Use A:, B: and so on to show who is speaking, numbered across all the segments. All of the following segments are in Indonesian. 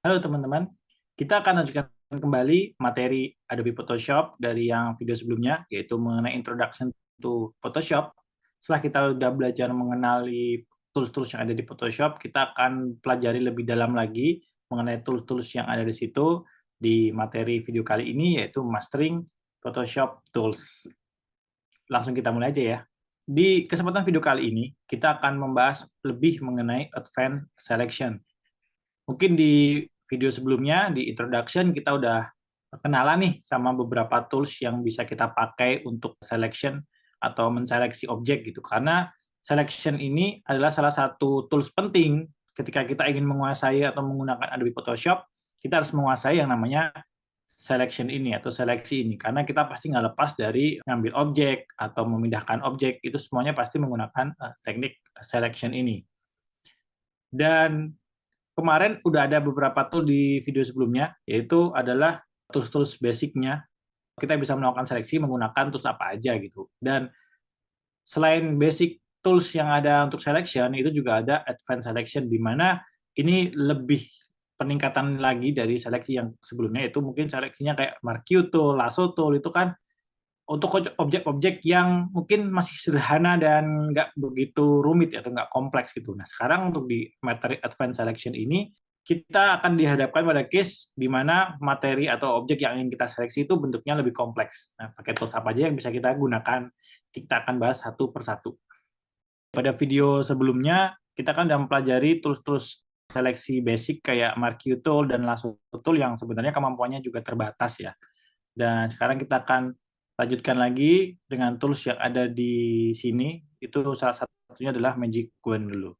A: Halo teman-teman, kita akan lanjutkan kembali materi Adobe Photoshop dari yang video sebelumnya, yaitu mengenai Introduction to Photoshop. Setelah kita sudah belajar mengenali tools-tools yang ada di Photoshop, kita akan pelajari lebih dalam lagi mengenai tools-tools yang ada di situ di materi video kali ini, yaitu Mastering Photoshop Tools. Langsung kita mulai aja ya. Di kesempatan video kali ini, kita akan membahas lebih mengenai Advanced Selection. Mungkin di video sebelumnya, di introduction, kita udah kenalan nih sama beberapa tools yang bisa kita pakai untuk selection atau menseleksi objek gitu. Karena selection ini adalah salah satu tools penting ketika kita ingin menguasai atau menggunakan Adobe Photoshop, kita harus menguasai yang namanya selection ini atau seleksi ini. Karena kita pasti nggak lepas dari ngambil objek atau memindahkan objek, itu semuanya pasti menggunakan teknik selection ini. Dan kemarin udah ada beberapa tool di video sebelumnya, yaitu adalah tools-tools basic-nya. Kita bisa melakukan seleksi menggunakan tools apa aja gitu. Dan selain basic tools yang ada untuk selection, itu juga ada advanced selection, di mana ini lebih peningkatan lagi dari seleksi yang sebelumnya, itu mungkin seleksinya kayak Marquee tool, Lasso tool, itu kan untuk objek-objek yang mungkin masih sederhana dan nggak begitu rumit atau nggak kompleks gitu. Nah, sekarang untuk di materi advanced selection ini, kita akan dihadapkan pada case di mana materi atau objek yang ingin kita seleksi itu bentuknya lebih kompleks. Nah, pakai tools apa aja yang bisa kita gunakan? Kita akan bahas satu persatu. Pada video sebelumnya, kita kan sudah mempelajari tools-tools seleksi basic kayak Marquee tool dan Lasso tool yang sebenarnya kemampuannya juga terbatas ya. Dan sekarang kita akan lanjutkan lagi dengan tools yang ada di sini. Itu salah satunya adalah Magic Wand dulu.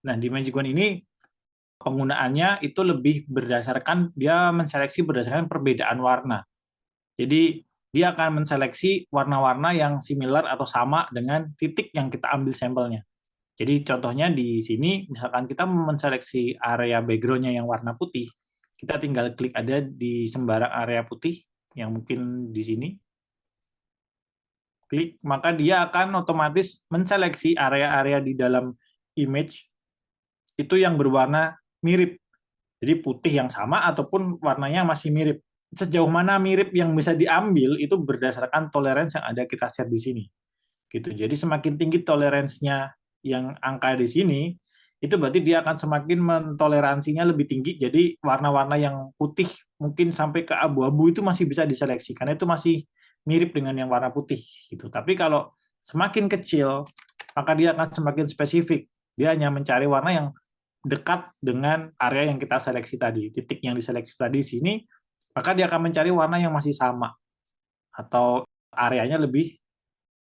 A: Nah, di Magic Wand ini penggunaannya itu lebih berdasarkan, dia menseleksi berdasarkan perbedaan warna. Jadi dia akan menseleksi warna-warna yang similar atau sama dengan titik yang kita ambil sampelnya. Jadi contohnya di sini, misalkan kita menseleksi area background-nya yang warna putih, kita tinggal klik ada di sembarang area putih yang mungkin di sini, klik, maka dia akan otomatis menseleksi area-area di dalam image itu yang berwarna mirip. Jadi putih yang sama ataupun warnanya masih mirip. Sejauh mana mirip yang bisa diambil itu berdasarkan toleransi yang ada kita set di sini. Gitu. Jadi semakin tinggi toleransinya yang angka di sini, itu berarti dia akan semakin mentoleransinya lebih tinggi. Jadi warna-warna yang putih mungkin sampai ke abu-abu itu masih bisa diseleksi karena itu masih mirip dengan yang warna putih gitu. Tapi kalau semakin kecil, maka dia akan semakin spesifik. Dia hanya mencari warna yang dekat dengan area yang kita seleksi tadi, titik yang diseleksi tadi di sini, maka dia akan mencari warna yang masih sama atau areanya lebih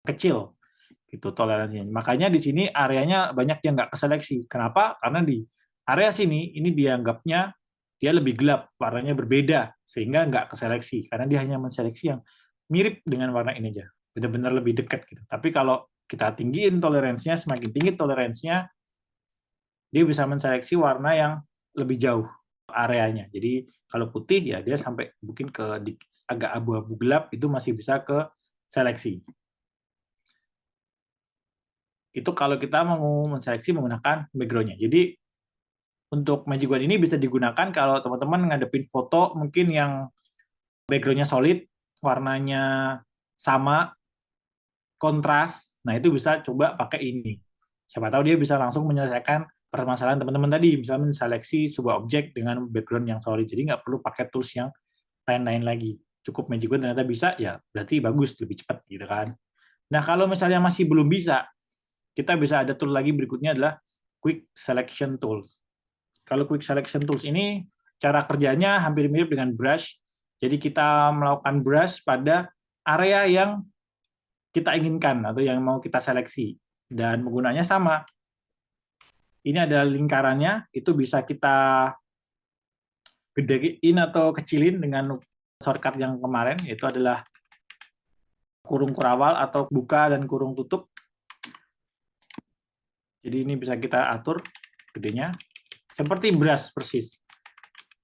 A: kecil gitu toleransinya. Makanya di sini areanya banyak yang nggak keseleksi. Kenapa? Karena di area sini ini dianggapnya dia lebih gelap, warnanya berbeda sehingga nggak keseleksi karena dia hanya menseleksi yang mirip dengan warna ini aja, benar-benar lebih dekat gitu. Tapi kalau kita tinggiin toleransinya, semakin tinggi toleransinya, dia bisa menseleksi warna yang lebih jauh areanya. Jadi kalau putih ya dia sampai mungkin ke agak abu-abu gelap, itu masih bisa ke seleksi. Itu kalau kita mau menseleksi menggunakan background-nya. Jadi untuk Magic Wand ini bisa digunakan kalau teman-teman ngadepin foto mungkin yang background-nya solid, warnanya sama, kontras, nah itu bisa coba pakai ini. Siapa tahu dia bisa langsung menyelesaikan permasalahan teman-teman tadi, misalnya menseleksi sebuah objek dengan background yang solid, jadi nggak perlu pakai tools yang lain-lain lagi. Cukup Magic Wand ternyata bisa, ya berarti bagus, lebih cepat gitu kan. Nah kalau misalnya masih belum bisa, kita bisa ada tool lagi berikutnya adalah Quick Selection Tools. Kalau Quick Selection Tools ini, cara kerjanya hampir mirip dengan brush. Jadi kita melakukan brush pada area yang kita inginkan atau yang mau kita seleksi. Dan penggunanya sama. Ini adalah lingkarannya, itu bisa kita gedein atau kecilin dengan shortcut yang kemarin, yaitu adalah kurung kurawal atau buka dan kurung tutup. Jadi ini bisa kita atur gedenya seperti brush persis.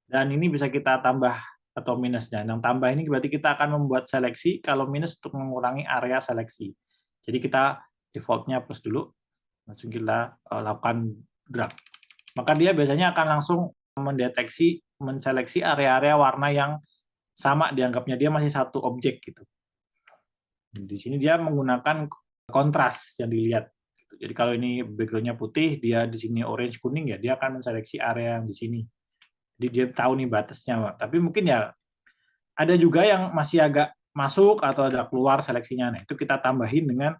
A: Dan ini bisa kita tambah atau minusnya. Yang tambah ini berarti kita akan membuat seleksi, kalau minus untuk mengurangi area seleksi. Jadi kita default-nya plus dulu, langsung kita lakukan drag. Maka dia biasanya akan langsung mendeteksi menseleksi area-area warna yang sama, dianggapnya dia masih satu objek gitu. Di sini dia menggunakan kontras yang dilihat. Jadi kalau ini background-nya putih, dia di sini orange kuning ya, dia akan menseleksi area yang di sini. Jadi dia tahu nih batasnya. Tapi mungkin ya ada juga yang masih agak masuk atau ada keluar seleksinya. Nah, itu kita tambahin dengan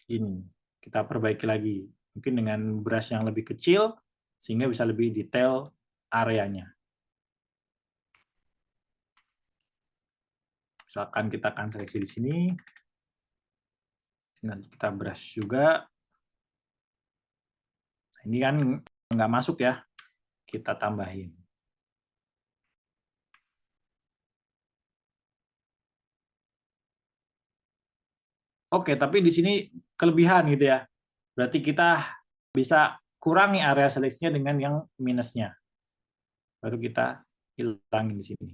A: ini. Kita perbaiki lagi. Mungkin dengan brush yang lebih kecil sehingga bisa lebih detail areanya. Misalkan kita akan seleksi di sini. Nanti kita brush juga. Nah, ini kan nggak masuk ya. Kita tambahin. Oke, tapi di sini kelebihan gitu ya. Berarti kita bisa kurangi area seleksinya dengan yang minusnya. Baru kita hilangin di sini.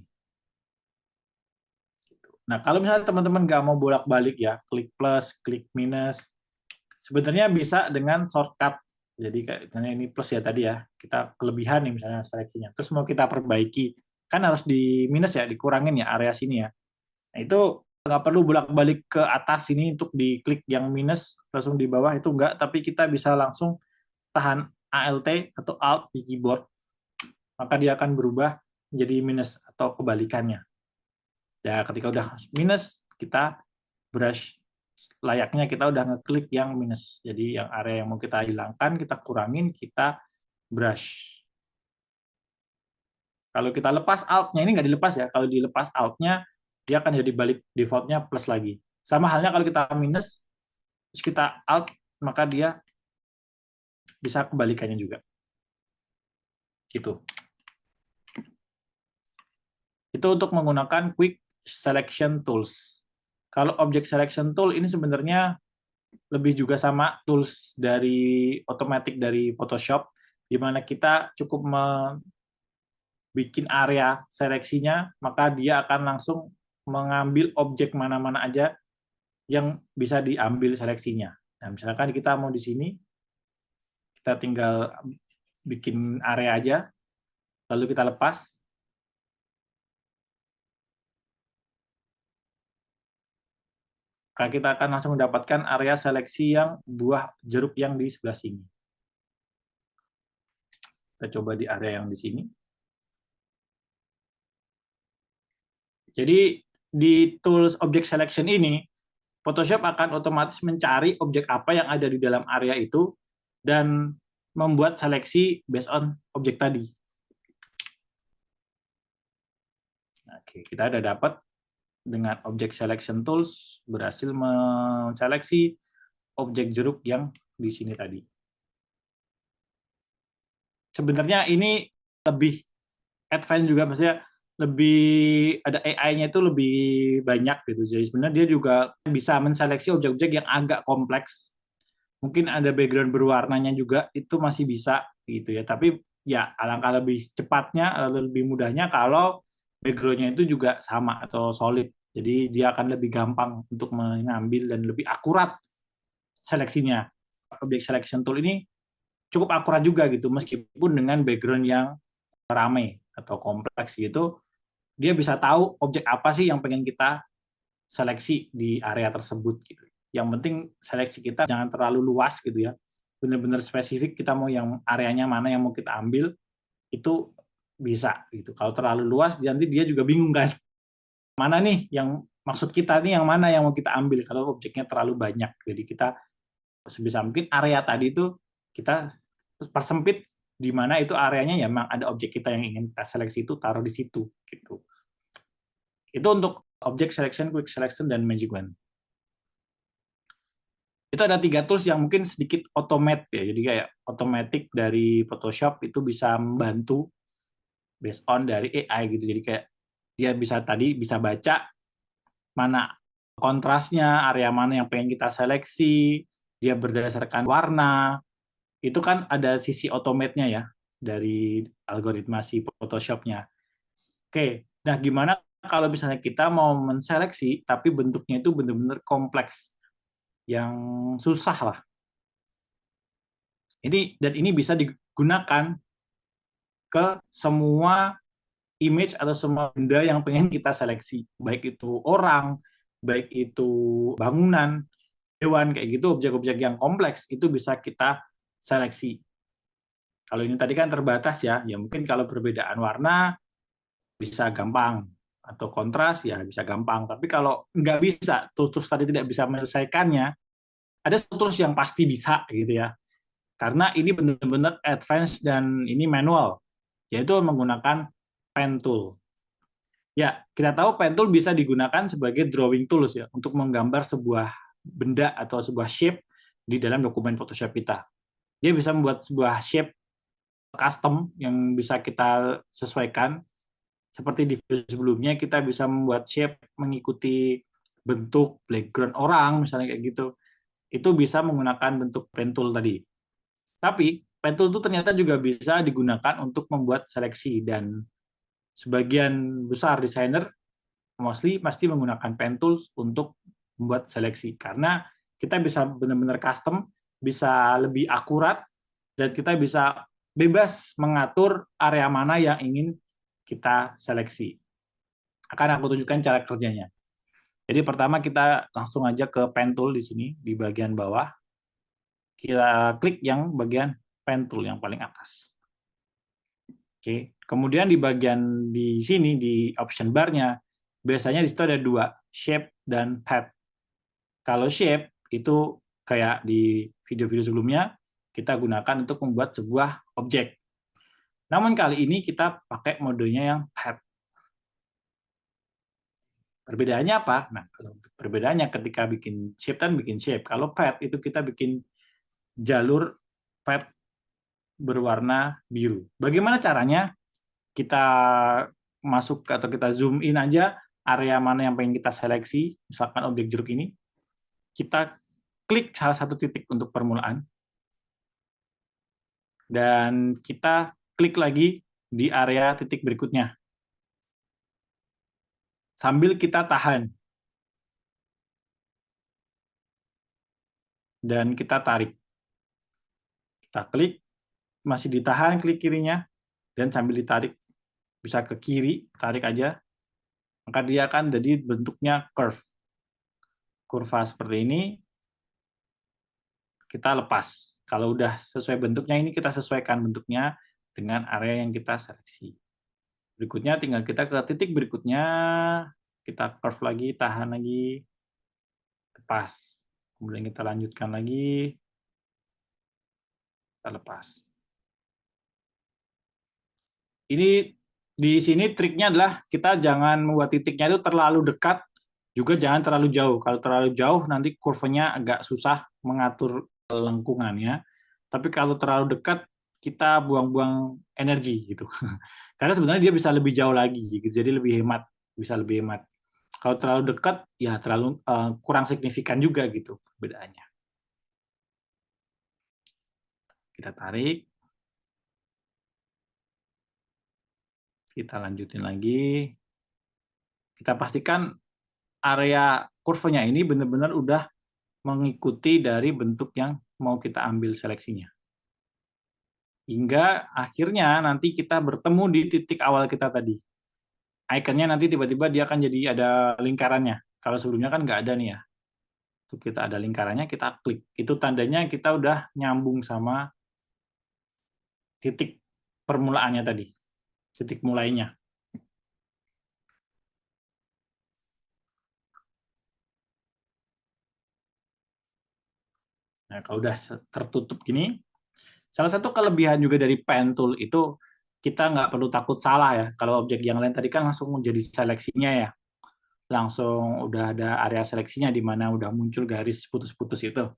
A: Nah, kalau misalnya teman-teman nggak mau bolak-balik ya, klik plus, klik minus, sebenarnya bisa dengan shortcut. Jadi kayak misalnya ini plus ya tadi ya, kita kelebihan nih misalnya seleksinya. Terus mau kita perbaiki, kan harus di minus ya, dikurangin ya area sini ya. Nah, itu nggak perlu bolak-balik ke atas sini untuk diklik yang minus, langsung di bawah itu enggak, tapi kita bisa langsung tahan Alt atau Alt di keyboard, maka dia akan berubah menjadi minus atau kebalikannya. Ya, ketika udah minus, kita brush layaknya kita udah ngeklik yang minus. Jadi yang area yang mau kita hilangkan, kita kurangin, kita brush. Kalau kita lepas Alt-nya, ini nggak dilepas ya. Kalau dilepas Alt-nya, dia akan jadi balik default-nya plus lagi. Sama halnya kalau kita minus, terus kita Alt, maka dia bisa kebalikannya juga. Gitu. Itu untuk menggunakan Quick Selection Tools. Kalau Object Selection Tool ini sebenarnya lebih juga sama tools dari otomatis dari Photoshop, di mana kita cukup bikin area seleksinya, maka dia akan langsung mengambil objek mana-mana aja yang bisa diambil seleksinya. Nah, misalkan kita mau di sini, kita tinggal bikin area aja, lalu kita lepas. Maka kita akan langsung mendapatkan area seleksi yang buah jeruk yang di sebelah sini. Kita coba di area yang di sini. Jadi di tools object selection ini, Photoshop akan otomatis mencari objek apa yang ada di dalam area itu dan membuat seleksi based on objek tadi. Oke, kita udah dapat dengan object selection tools berhasil menseleksi objek jeruk yang di sini tadi. Sebenarnya ini lebih advance juga, maksudnya lebih ada AI-nya itu lebih banyak gitu. Jadi sebenarnya dia juga bisa menseleksi objek-objek yang agak kompleks. Mungkin ada background berwarnanya juga, itu masih bisa gitu ya. Tapi ya alangkah lebih cepatnya, lebih mudahnya kalau background-nya itu juga sama atau solid. Jadi dia akan lebih gampang untuk mengambil dan lebih akurat seleksinya. Object selection tool ini cukup akurat juga gitu, meskipun dengan background yang ramai atau kompleks gitu, dia bisa tahu objek apa sih yang pengen kita seleksi di area tersebut gitu. Yang penting seleksi kita jangan terlalu luas gitu ya. Benar-benar spesifik kita mau yang areanya mana yang mau kita ambil, itu bisa gitu. Kalau terlalu luas nanti dia juga bingung kan. Mana nih yang maksud kita nih, yang mana yang mau kita ambil kalau objeknya terlalu banyak. Jadi kita sebisa mungkin area tadi itu kita persempit di mana itu areanya ya memang ada objek kita yang ingin kita seleksi itu taruh di situ gitu. Itu untuk object selection, quick selection, dan magic wand. Itu ada 3 tools yang mungkin sedikit automate ya. Jadi kayak otomatis dari Photoshop itu bisa membantu based on dari AI gitu. Jadi kayak dia bisa tadi bisa baca mana kontrasnya, area mana yang pengen kita seleksi, dia berdasarkan warna. Itu kan ada sisi automate-nya ya dari algoritma si Photoshop-nya. Oke, nah gimana kalau misalnya kita mau menseleksi tapi bentuknya itu benar-benar kompleks, yang susah lah. Dan ini bisa digunakan ke semua image atau semua benda yang pengen kita seleksi, baik itu orang, baik itu bangunan, hewan, kayak gitu, objek-objek yang kompleks itu bisa kita seleksi. Kalau ini tadi kan terbatas ya mungkin kalau perbedaan warna bisa gampang, atau kontras ya bisa gampang. Tapi kalau nggak bisa, tools tadi tidak bisa menyelesaikannya, ada tools yang pasti bisa gitu ya. Karena ini benar-benar advance dan ini manual, yaitu menggunakan pen tool. Ya, kita tahu pen tool bisa digunakan sebagai drawing tools ya, untuk menggambar sebuah benda atau sebuah shape di dalam dokumen Photoshop kita. Dia bisa membuat sebuah shape custom yang bisa kita sesuaikan. Seperti di video sebelumnya, kita bisa membuat shape mengikuti bentuk background orang, misalnya kayak gitu. Itu bisa menggunakan bentuk pen tool tadi. Tapi, pen tool itu ternyata juga bisa digunakan untuk membuat seleksi, dan sebagian besar desainer mostly pasti menggunakan pen tools untuk membuat seleksi. Karena kita bisa benar-benar custom, bisa lebih akurat, dan kita bisa bebas mengatur area mana yang ingin kita seleksi. Akan aku tunjukkan cara kerjanya. Jadi pertama kita langsung aja ke pen tool di sini, di bagian bawah. Kita klik yang bagian pen tool yang paling atas. Oke. Kemudian di bagian di sini, di option bar-nya, biasanya di situ ada dua, shape dan path. Kalau shape, itu kayak di video-video sebelumnya, kita gunakan untuk membuat sebuah objek. Namun kali ini kita pakai modenya yang path. Perbedaannya apa? Nah, perbedaannya ketika bikin shape kan bikin shape. Kalau path itu kita bikin jalur path berwarna biru. Bagaimana caranya? Kita masuk atau kita zoom in aja area mana yang pengen kita seleksi, misalkan objek jeruk ini, kita klik salah satu titik untuk permulaan, dan kita klik lagi di area titik berikutnya, sambil kita tahan, dan kita tarik. Kita klik, masih ditahan klik kirinya, dan sambil ditarik, bisa ke kiri, tarik aja, maka dia akan jadi bentuknya curve. Kurva seperti ini, kita lepas. Kalau udah sesuai bentuknya, ini kita sesuaikan bentuknya dengan area yang kita seleksi. Berikutnya tinggal kita ke titik berikutnya, kita curve lagi, tahan lagi, lepas. Kemudian kita lanjutkan lagi, kita lepas. Ini di sini triknya adalah kita jangan membuat titiknya itu terlalu dekat, juga jangan terlalu jauh. Kalau terlalu jauh nanti kurvanya agak susah mengatur lengkungannya. Tapi kalau terlalu dekat kita buang-buang energi gitu. Karena sebenarnya dia bisa lebih jauh lagi gitu. Jadi lebih hemat, bisa lebih hemat. Kalau terlalu dekat ya terlalu kurang signifikan juga gitu perbedaannya. Kita tarik. Kita lanjutin lagi. Kita pastikan area kurvanya ini benar-benar udah mengikuti dari bentuk yang mau kita ambil seleksinya. Hingga akhirnya nanti kita bertemu di titik awal kita tadi. Ikonnya nanti tiba-tiba dia akan jadi ada lingkarannya. Kalau sebelumnya kan nggak ada nih ya. Tuh kita ada lingkarannya, kita klik. Itu tandanya kita udah nyambung sama titik permulaannya tadi. Titik mulainya. Nah, kalau udah tertutup gini, salah satu kelebihan juga dari pen tool itu kita nggak perlu takut salah ya. Kalau objek yang lain tadi kan langsung menjadi seleksinya ya. Langsung udah ada area seleksinya di mana udah muncul garis putus-putus itu.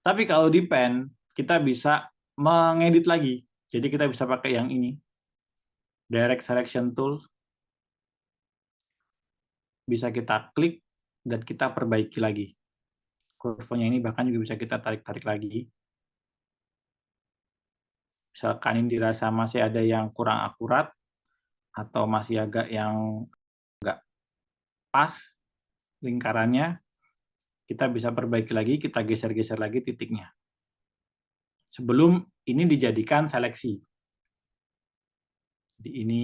A: Tapi kalau di pen, kita bisa mengedit lagi. Jadi kita bisa pakai yang ini. Direct Selection Tool. Bisa kita klik dan kita perbaiki lagi. Kurvanya ini bahkan juga bisa kita tarik-tarik lagi. Misalkan ini dirasa masih ada yang kurang akurat, atau masih agak yang nggak pas lingkarannya, kita bisa perbaiki lagi, kita geser-geser lagi titiknya. Sebelum ini dijadikan seleksi. Jadi ini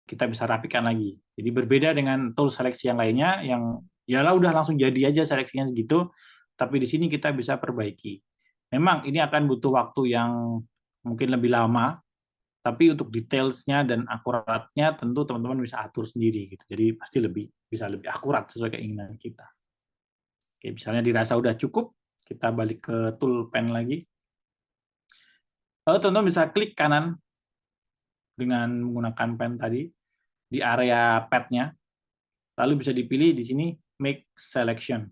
A: kita bisa rapikan lagi. Jadi berbeda dengan tool seleksi yang lainnya yang ya lah udah langsung jadi aja seleksinya segitu, tapi di sini kita bisa perbaiki. Memang ini akan butuh waktu yang mungkin lebih lama, tapi untuk detailsnya dan akuratnya tentu teman-teman bisa atur sendiri gitu. Jadi pasti bisa lebih akurat sesuai keinginan kita. Oke, misalnya dirasa udah cukup, kita balik ke tool pen lagi. Lalu teman-teman bisa klik kanan dengan menggunakan pen tadi di area pad-nya. Lalu bisa dipilih di sini make selection.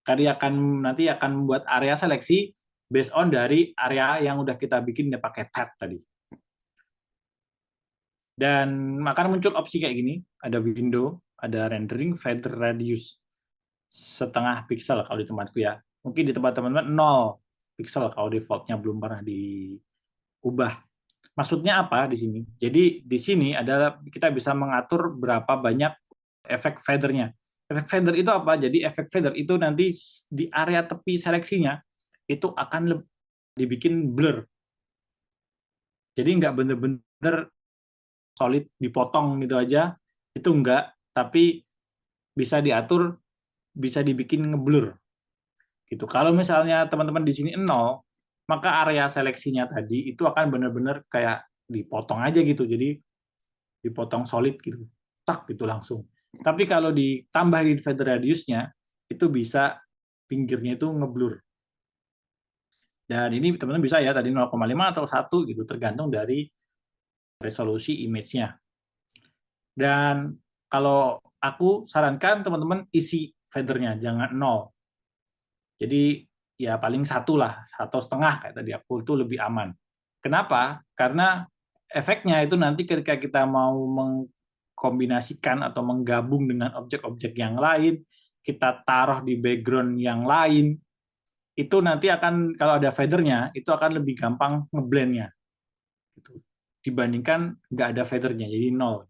A: Nanti akan membuat area seleksi based on dari area yang udah kita bikin pakai pad tadi. Dan akan muncul opsi kayak gini, ada window, ada rendering, feather radius setengah pixel kalau di tempatku ya. Mungkin di tempat teman-teman 0 pixel kalau defaultnya belum pernah diubah. Maksudnya apa di sini? Jadi di sini adalah kita bisa mengatur berapa banyak efek feather-nya. Efek feather itu apa? Jadi efek feather itu nanti di area tepi seleksinya itu akan dibikin blur. Jadi nggak bener-bener solid dipotong gitu aja, itu enggak, tapi bisa diatur, bisa dibikin ngeblur gitu. Kalau misalnya teman-teman di sini 0, maka area seleksinya tadi itu akan benar-benar kayak dipotong aja gitu. Jadi dipotong solid gitu. Tak gitu langsung. Tapi kalau ditambahin feather radiusnya itu bisa pinggirnya itu ngeblur. Dan ini teman-teman bisa ya tadi 0,5 atau 1 gitu tergantung dari resolusi image-nya. Dan kalau aku sarankan teman-teman isi feather-nya, jangan 0. Jadi ya paling 1 lah, 1,5 kayak tadi aku itu lebih aman. Kenapa? Karena efeknya itu nanti ketika kita mau mengkombinasikan atau menggabung dengan objek-objek yang lain, kita taruh di background yang lain, itu nanti akan kalau ada feather-nya itu akan lebih gampang ngeblend-nya gitu. Dibandingkan nggak ada feather-nya, jadi 0.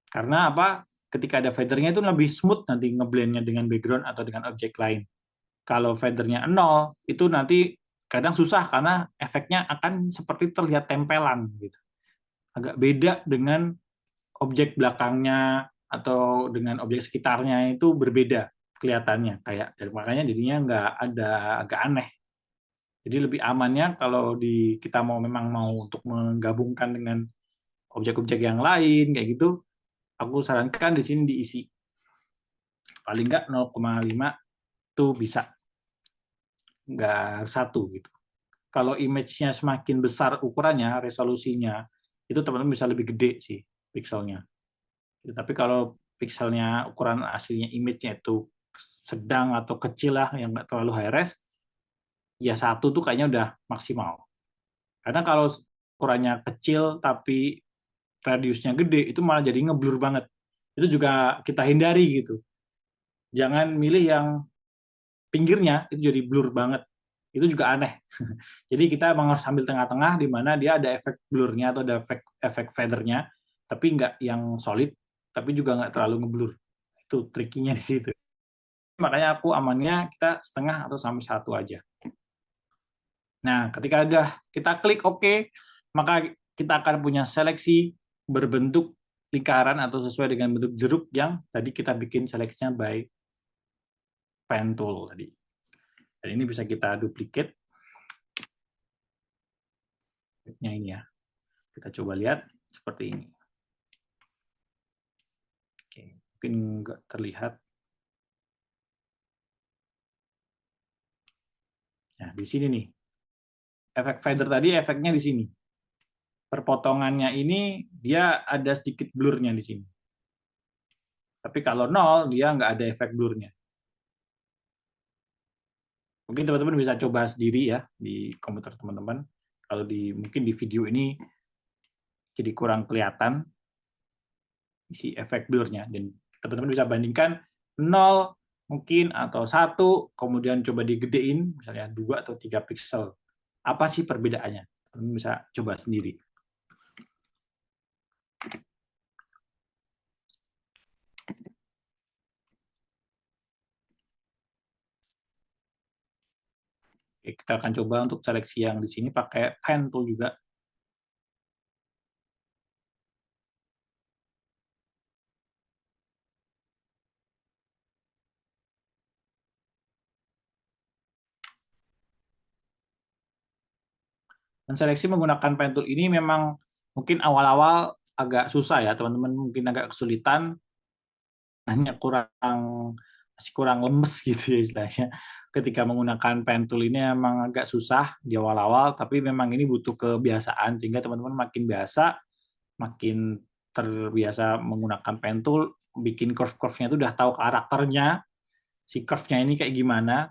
A: Karena apa? Ketika ada feather-nya itu lebih smooth nanti ngeblend-nya dengan background atau dengan objek lain. Kalau feather-nya 0, itu nanti kadang susah karena efeknya akan seperti terlihat tempelan gitu. Agak beda dengan objek belakangnya atau dengan objek sekitarnya itu berbeda kelihatannya kayak dan makanya jadinya nggak ada agak aneh. Jadi lebih amannya kalau kita memang mau untuk menggabungkan dengan objek-objek yang lain kayak gitu, aku sarankan di sini diisi. Paling nggak 0,5 itu bisa, nggak 1 gitu. Kalau image-nya semakin besar ukurannya, resolusinya, itu teman-teman bisa lebih gede sih pixelnya. Tapi kalau pixelnya ukuran aslinya image-nya itu sedang atau kecil lah, yang nggak terlalu high res, ya 1 tuh kayaknya udah maksimal. Karena kalau ukurannya kecil tapi radiusnya gede, itu malah jadi ngeblur banget. Itu juga kita hindari gitu. Jangan milih yang pinggirnya itu jadi blur banget. Itu juga aneh. Jadi kita emang harus ambil tengah-tengah di mana dia ada efek blurnya atau ada efek feather-nya, tapi nggak yang solid, tapi juga nggak terlalu ngeblur. Itu trikinya di situ. Makanya aku amannya kita setengah atau sampai 1 aja. Nah, ketika udah kita klik OK, maka kita akan punya seleksi berbentuk lingkaran atau sesuai dengan bentuk jeruk yang tadi kita bikin seleksinya by pen tool tadi. Dan ini bisa kita duplicate. Ini ya. Kita coba lihat seperti ini. Oke, mungkin nggak terlihat. Nah, di sini nih. Efek feather tadi efeknya di sini. Perpotongannya ini dia ada sedikit blurnya di sini. Tapi kalau 0, dia nggak ada efek blurnya. Mungkin teman-teman bisa coba sendiri ya di komputer teman-teman. Kalau mungkin di video ini jadi kurang kelihatan isi efek blurnya dan teman-teman bisa bandingkan 0 mungkin atau 1, kemudian coba digedein misalnya 2 atau 3 pixel. Apa sih perbedaannya? Teman-teman bisa coba sendiri. Kita akan coba untuk seleksi yang di sini pakai pen tool juga. Dan seleksi menggunakan pen tool ini memang mungkin awal-awal agak susah ya, teman-teman mungkin agak kesulitan, hanya masih kurang lemes gitu ya istilahnya. Ketika menggunakan pen tool ini memang agak susah di awal-awal, tapi memang ini butuh kebiasaan sehingga teman-teman makin biasa, makin terbiasa menggunakan pen tool, bikin curve-curve-nya itu udah tahu karakternya, si curve-nya ini kayak gimana,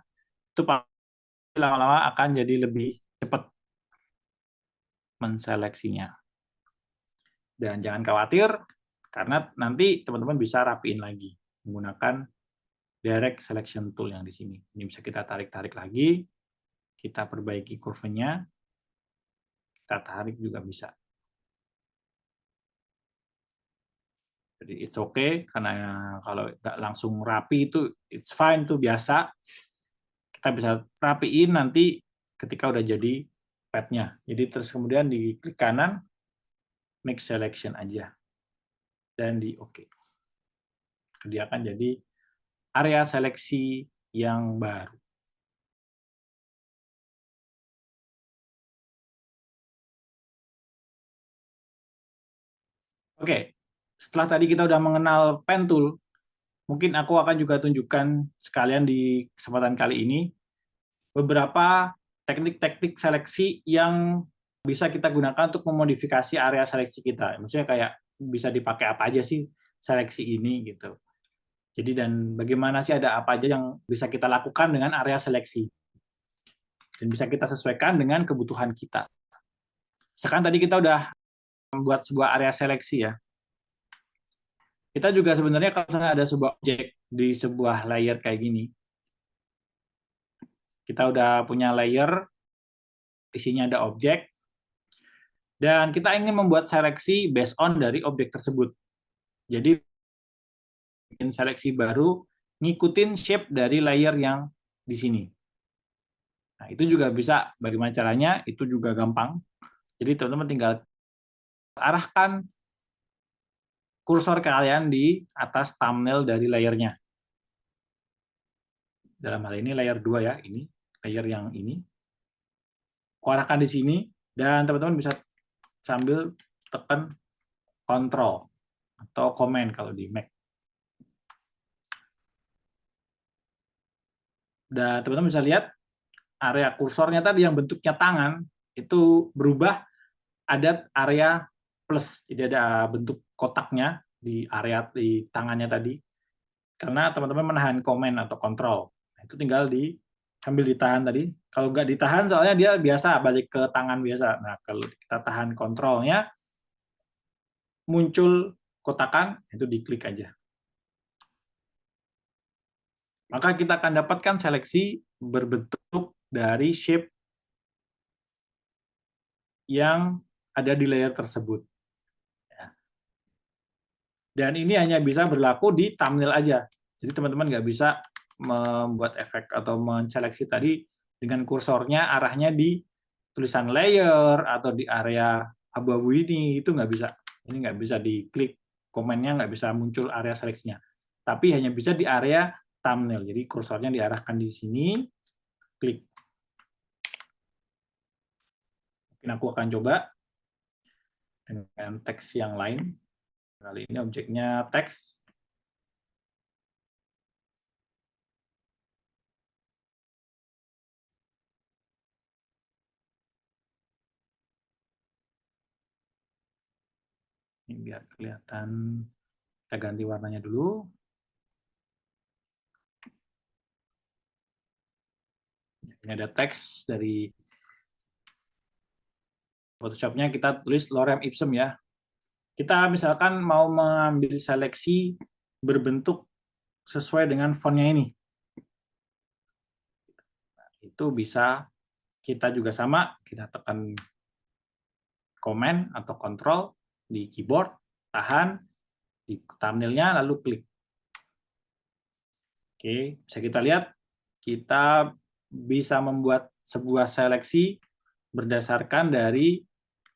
A: itu lama-lama akan jadi lebih cepat menseleksinya. Dan jangan khawatir, karena nanti teman-teman bisa rapiin lagi menggunakan direct selection tool yang di sini. Ini bisa kita tarik-tarik lagi, kita perbaiki kurvanya, kita tarik juga bisa. Jadi it's okay, karena kalau nggak langsung rapi itu it's fine, itu biasa. Kita bisa rapiin nanti ketika udah jadi pad-nya. Jadi terus kemudian di klik kanan, make selection aja. Dan di OK. Dia akan jadi area seleksi yang baru. Oke, setelah tadi kita udah mengenal pen tool, mungkin aku akan juga tunjukkan sekalian di kesempatan kali ini beberapa teknik-teknik seleksi yang bisa kita gunakan untuk memodifikasi area seleksi kita. Maksudnya kayak bisa dipakai apa aja sih seleksi ini gitu. Jadi dan bagaimana sih ada apa aja yang bisa kita lakukan dengan area seleksi. Dan bisa kita sesuaikan dengan kebutuhan kita. Sekarang tadi kita udah membuat sebuah area seleksi ya. Kita juga sebenarnya kalau misalnya ada sebuah objek di sebuah layer kayak gini, kita udah punya layer, isinya ada objek, dan kita ingin membuat seleksi based on dari objek tersebut. Jadi bikin seleksi baru, ngikutin shape dari layer yang di sini. Nah, itu juga bisa. Bagaimana caranya? Itu juga gampang. Jadi teman-teman tinggal arahkan kursor kalian di atas thumbnail dari layernya. Dalam hal ini layer 2 ya, ini layer yang ini. Aku arahkan di sini, dan teman-teman bisa sambil tekan Control atau Command kalau di Mac. Dan teman-teman bisa lihat area kursornya tadi yang bentuknya tangan itu berubah, ada area plus, jadi ada bentuk kotaknya di area di tangannya tadi karena teman-teman menahan Command atau Control. Nah, itu tinggal sambil ditahan tadi. Kalau nggak ditahan soalnya dia biasa balik ke tangan biasa. Nah, kalau kita tahan kontrolnya, muncul kotakan, itu diklik aja. Maka kita akan dapatkan seleksi berbentuk dari shape yang ada di layer tersebut. Dan ini hanya bisa berlaku di thumbnail aja. Jadi teman-teman nggak bisa membuat efek atau menseleksi tadi dengan kursornya arahnya di tulisan layer atau di area abu-abu ini, itu nggak bisa. Ini nggak bisa diklik, komennya nggak bisa muncul area seleksinya. Tapi hanya bisa di area thumbnail. Jadi kursornya diarahkan di sini, klik. Mungkin aku akan coba dengan teks yang lain. Kali ini objeknya teks. Ini biar kelihatan, kita ganti warnanya dulu. Ini ada teks dari Photoshop-nya, kita tulis lorem ipsum ya. Kita misalkan mau mengambil seleksi berbentuk sesuai dengan fontnya ini. Nah, itu bisa kita juga sama, kita tekan Command atau Control di keyboard, tahan di thumbnail-nya, lalu klik. Oke, bisa kita lihat, kita bisa membuat sebuah seleksi berdasarkan dari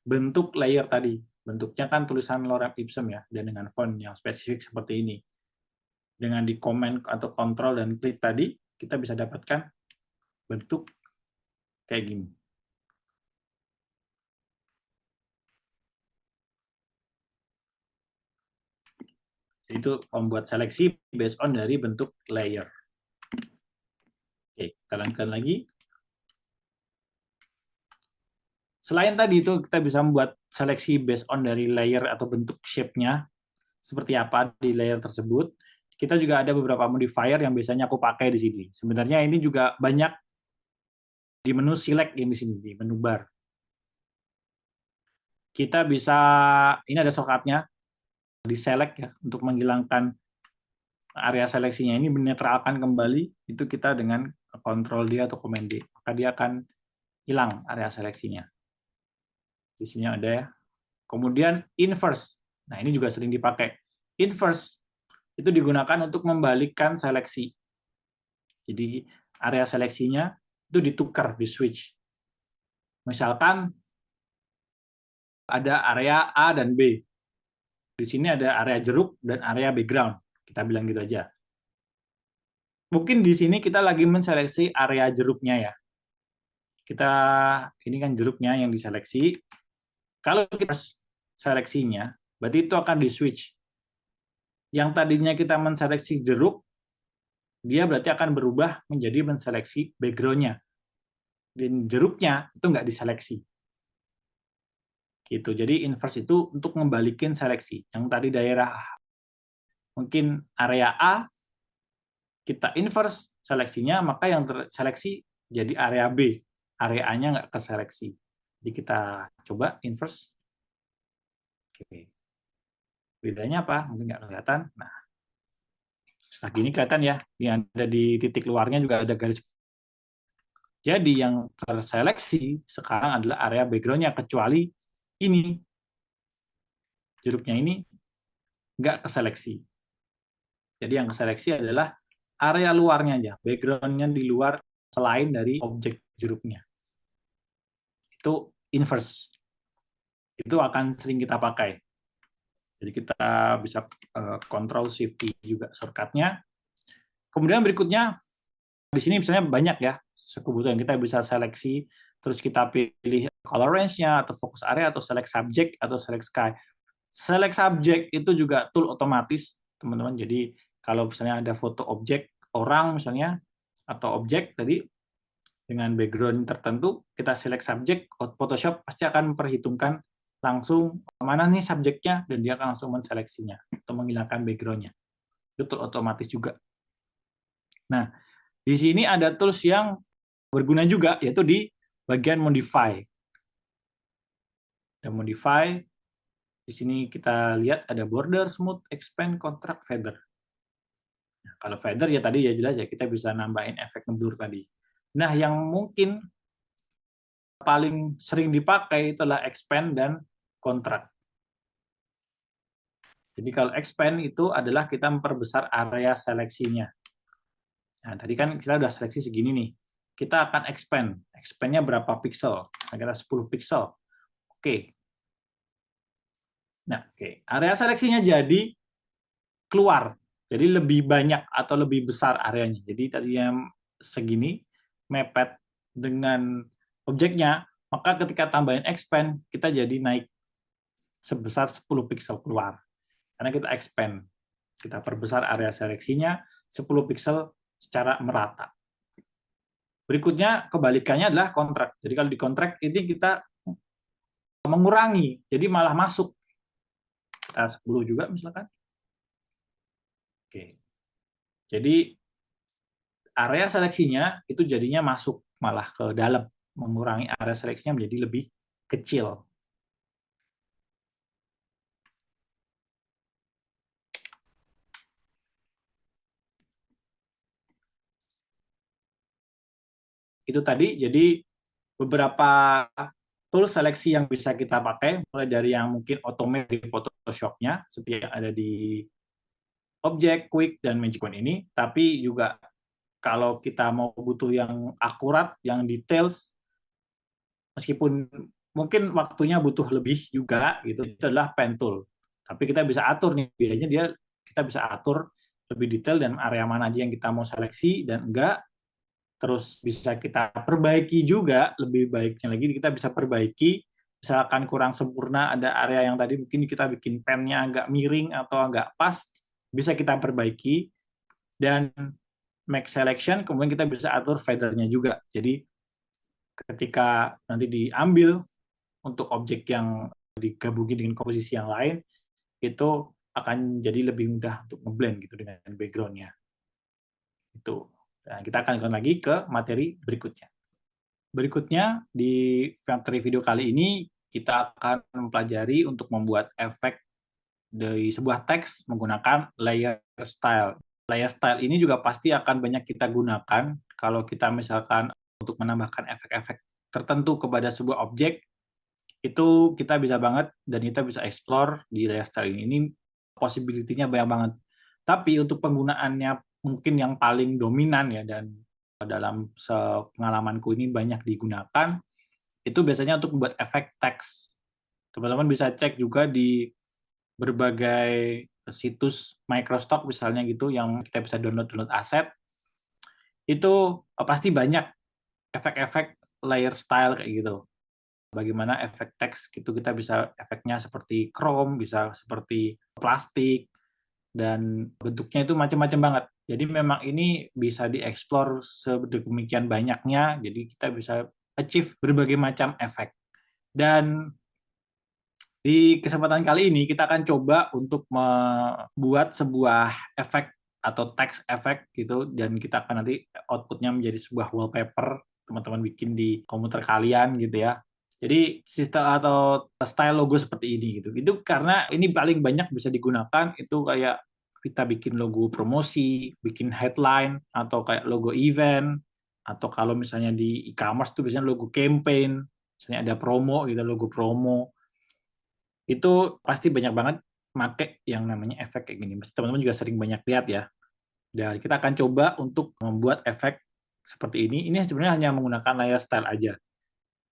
A: bentuk layer tadi. Bentuknya kan tulisan lorem ipsum ya, dan dengan font yang spesifik seperti ini. Dengan di comment atau kontrol dan klik tadi, kita bisa dapatkan bentuk kayak gini. Itu membuat seleksi based on dari bentuk layer. Oke, kita lanjutkan lagi. Selain tadi itu kita bisa membuat seleksi based on dari layer atau bentuk shape-nya, seperti apa di layer tersebut. Kita juga ada beberapa modifier yang biasanya aku pakai di sini. Sebenarnya ini juga banyak di menu select yang di sini, di menu bar. Kita bisa, ini ada shortcut-nya, di select ya, untuk menghilangkan area seleksinya ini, menetralkan kembali, itu kita dengan Ctrl D atau Command D, maka dia akan hilang area seleksinya. Di sini ada ya. Kemudian inverse. Nah, ini juga sering dipakai. Inverse itu digunakan untuk membalikkan seleksi. Jadi area seleksinya itu ditukar, di switch. Misalkan ada area A dan B. Di sini ada area jeruk dan area background. Kita bilang gitu aja. Mungkin di sini kita lagi menseleksi area jeruknya ya. Kita, ini kan jeruknya yang diseleksi. Kalau kita seleksinya, berarti itu akan di switch. Yang tadinya kita menseleksi jeruk, dia berarti akan berubah menjadi menseleksi background-nya. Dan jeruknya itu nggak diseleksi. Gitu. Jadi inverse itu untuk membalikin seleksi. Yang tadi daerah mungkin area A, kita inverse seleksinya, maka yang terseleksi jadi area B. Area A-nya nggak keseleksi. Jadi kita coba inverse. Oke. Bedanya apa? Mungkin nggak kelihatan. Nah, setelah gini kelihatan ya. Yang ada di titik luarnya juga ada garis. Jadi yang terseleksi sekarang adalah area background-nya, kecuali ini. Jeruknya ini nggak keseleksi. Jadi yang keseleksi adalah area luarnya aja, background-nya di luar selain dari objek jeruknya. Itu inverse. Itu akan sering kita pakai. Jadi kita bisa Control Shift juga shortcut-nya. Kemudian berikutnya, di sini misalnya banyak ya, kebutuhan kita bisa seleksi, terus kita pilih color range-nya, atau focus area, atau select subject, atau select sky. Select subject itu juga tool otomatis, teman-teman. Jadi kalau misalnya ada foto objek orang misalnya, atau objek tadi dengan background tertentu, kita select subject, Photoshop pasti akan memperhitungkan langsung mana nih subjeknya, dan dia akan langsung menseleksinya atau menghilangkan background-nya. Itu tool otomatis juga. Nah, di sini ada tools yang berguna juga, yaitu di bagian modify. Dan modify, di sini kita lihat ada border, smooth, expand, contract, feather. Nah, kalau feather ya tadi ya jelas ya, kita bisa nambahin efek ngeblur tadi. Nah, yang mungkin paling sering dipakai itulah expand dan contract. Jadi kalau expand itu adalah kita memperbesar area seleksinya. Nah, tadi kan kita udah seleksi segini nih. Kita akan expand. Expand-nya berapa pixel? Kira-kira 10 pixel. Oke. Nah, oke. Area seleksinya jadi keluar. Jadi lebih banyak atau lebih besar areanya. Jadi tadinya segini, mepet dengan objeknya, maka ketika tambahin expand, kita jadi naik sebesar 10 pixel keluar. Karena kita expand. Kita perbesar area seleksinya 10 pixel secara merata. Berikutnya, kebalikannya adalah kontrak. Jadi kalau di kontrak, ini kita mengurangi, jadi malah masuk. Kita 10 juga misalkan. Oke. Jadi, area seleksinya itu jadinya masuk malah ke dalam. Mengurangi area seleksinya menjadi lebih kecil. Itu tadi, jadi beberapa tool seleksi yang bisa kita pakai, mulai dari yang mungkin automate di Photoshop-nya, seperti yang ada di Object, Quick, dan Magic Wand ini, tapi juga kalau kita mau butuh yang akurat, yang details, meskipun mungkin waktunya butuh lebih juga gitu, itu adalah pen tool. Tapi kita bisa atur nih, biasanya kita bisa atur lebih detail dan area mana aja yang kita mau seleksi dan enggak. Terus bisa kita perbaiki juga, lebih baiknya lagi kita bisa perbaiki. Misalkan kurang sempurna, ada area yang tadi mungkin kita bikin pennya agak miring atau agak pas, bisa kita perbaiki. Dan make selection, kemudian kita bisa atur feather-nya juga. Jadi ketika nanti diambil untuk objek yang digabungin dengan komposisi yang lain, itu akan jadi lebih mudah untuk ngeblend gitu dengan background-nya. Itu. Nah, kita akan lanjut lagi ke materi berikutnya. Berikutnya, di materi video kali ini, kita akan mempelajari untuk membuat efek dari sebuah teks menggunakan layer style. Layer style ini juga pasti akan banyak kita gunakan kalau kita misalkan untuk menambahkan efek-efek tertentu kepada sebuah objek, itu kita bisa banget dan kita bisa explore di layer style ini. Ini possibility-nya banyak banget. Tapi untuk penggunaannya mungkin yang paling dominan ya dan dalam pengalamanku ini banyak digunakan, itu biasanya untuk membuat efek teks. Teman-teman bisa cek juga di berbagai situs Microstock misalnya gitu yang kita bisa download aset, itu pasti banyak efek-efek layer style kayak gitu. Bagaimana efek teks gitu kita bisa efeknya seperti chrome, bisa seperti plastik, dan bentuknya itu macam-macam banget. Jadi memang ini bisa dieksplor sedemikian banyaknya, jadi kita bisa achieve berbagai macam efek. Dan di kesempatan kali ini kita akan coba untuk membuat sebuah efek atau text efek gitu, dan kita akan nanti outputnya menjadi sebuah wallpaper teman-teman bikin di komputer kalian gitu ya. Jadi sistem atau style logo seperti ini gitu. Itu karena ini paling banyak bisa digunakan itu kayak kita bikin logo promosi, bikin headline atau kayak logo event, atau kalau misalnya di e-commerce tuh biasanya logo campaign, misalnya ada promo gitu, logo promo itu pasti banyak banget make yang namanya efek kayak gini. Pasti teman-teman juga sering banyak lihat ya. Dan kita akan coba untuk membuat efek seperti ini. Ini sebenarnya hanya menggunakan layer style aja.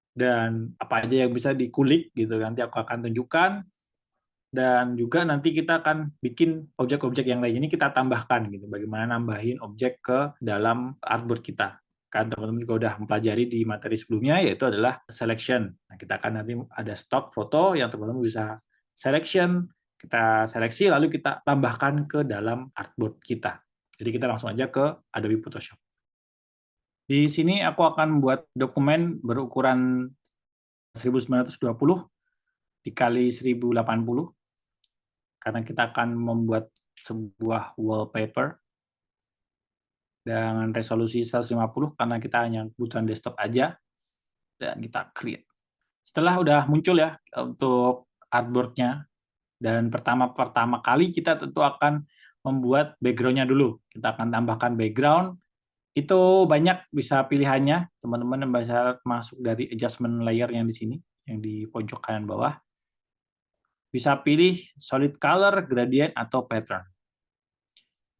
A: Dan apa aja yang bisa dikulik gitu, nanti aku akan tunjukkan. Dan juga nanti kita akan bikin objek-objek yang lain ini kita tambahkan gitu. Bagaimana nambahin objek ke dalam artboard kita. Kan teman-teman juga udah mempelajari di materi sebelumnya, yaitu adalah selection. Nah, kita akan nanti ada stok foto yang teman-teman bisa selection, kita seleksi lalu kita tambahkan ke dalam artboard kita. Jadi kita langsung aja ke Adobe Photoshop. Di sini aku akan membuat dokumen berukuran 1920 dikali 1080 karena kita akan membuat sebuah wallpaper dengan resolusi 150 karena kita hanya kebutuhan desktop aja, dan kita create. Setelah udah muncul ya untuk artboard-nya, dan pertama kali kita tentu akan membuat background-nya dulu. Kita akan tambahkan background, itu banyak bisa pilihannya, teman-teman bisa masuk dari adjustment layer yang di sini, yang di pojok kanan bawah. Bisa pilih solid color, gradient, atau pattern.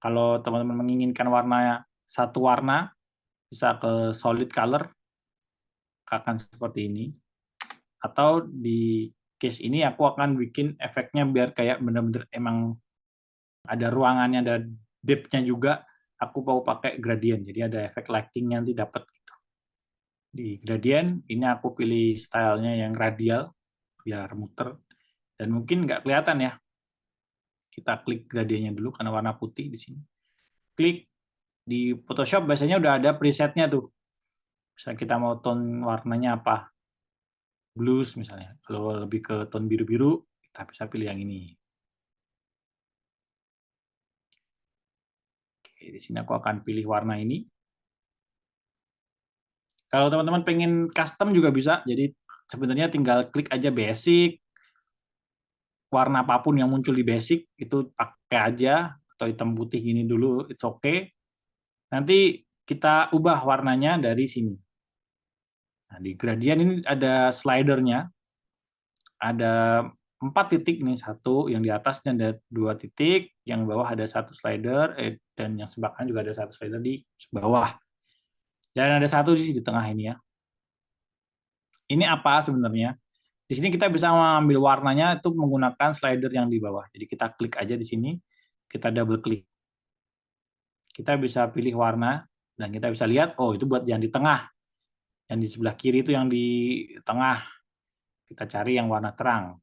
A: Kalau teman-teman menginginkan warna satu warna, bisa ke solid color, akan seperti ini. Atau di case ini aku akan bikin efeknya biar kayak bener-bener emang ada ruangannya, ada depth-nya juga, aku mau pakai gradient. Jadi ada efek lighting-nya nanti dapat gitu. Di gradient, ini aku pilih stylenya yang radial, biar muter. Dan mungkin nggak kelihatan ya. Kita klik gradiennya dulu karena warna putih di sini. Klik di Photoshop biasanya udah ada presetnya tuh. Misalnya kita mau tone warnanya apa. Blues misalnya. Kalau lebih ke tone biru-biru, kita bisa pilih yang ini. Oke, di sini aku akan pilih warna ini. Kalau teman-teman pengen custom juga bisa. Jadi sebenarnya tinggal klik aja basic. Warna apapun yang muncul di basic itu pakai aja, atau hitam putih gini dulu, it's okay. Nanti kita ubah warnanya dari sini. Nah, di gradient ini ada slidernya, ada 4 titik nih, satu yang di atasnya ada 2 titik, yang bawah ada 1 slider, dan yang sebelah kanan juga ada satu slider di bawah. Dan ada satu di tengah ini ya. Ini apa sebenarnya? Di sini kita bisa mengambil warnanya itu menggunakan slider yang di bawah. Jadi kita klik aja di sini, kita double klik. Kita bisa pilih warna dan kita bisa lihat, oh itu buat yang di tengah. Yang di sebelah kiri itu yang di tengah. Kita cari yang warna terang.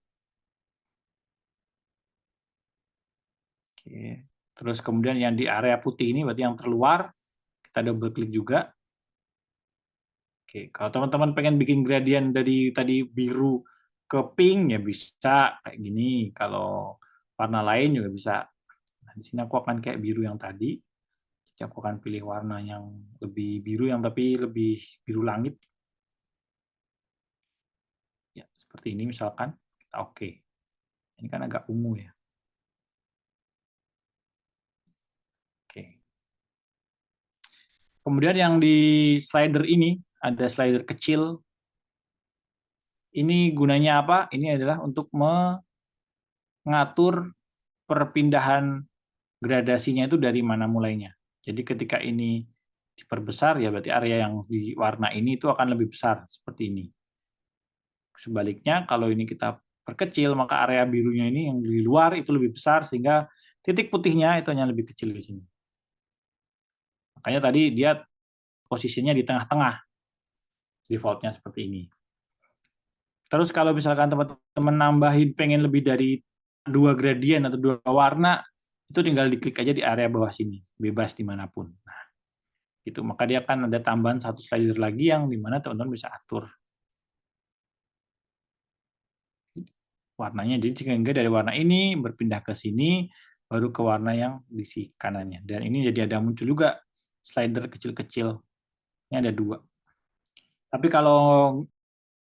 A: Oke. Terus kemudian yang di area putih ini berarti yang terluar, kita double klik juga. Oke, kalau teman-teman pengen bikin gradient dari tadi biru ke pink ya bisa kayak gini. Kalau warna lain juga bisa. Nah, di sini aku akan kayak biru yang tadi. Jadi aku akan pilih warna yang lebih biru yang tapi lebih biru langit. Ya, seperti ini misalkan. Kita oke. Ini kan agak ungu ya. Oke. Kemudian yang di slider ini ada slider kecil. Ini gunanya apa? Ini adalah untuk mengatur perpindahan gradasinya itu dari mana mulainya. Jadi ketika ini diperbesar ya berarti area yang di warna ini itu akan lebih besar seperti ini. Sebaliknya kalau ini kita perkecil maka area birunya ini yang di luar itu lebih besar sehingga titik putihnya itu hanya lebih kecil di sini. Makanya tadi dia posisinya di tengah-tengah defaultnya seperti ini. Terus kalau misalkan teman-teman nambahin pengen lebih dari 2 gradient atau 2 warna, itu tinggal diklik aja di area bawah sini, bebas dimanapun. Nah, itu maka dia akan ada tambahan satu slider lagi yang dimana teman-teman bisa atur warnanya. Jadi sehingga dari warna ini berpindah ke sini, baru ke warna yang di sisi kanannya. Dan ini jadi ada muncul juga slider kecil-kecil. Ini ada 2. Tapi kalau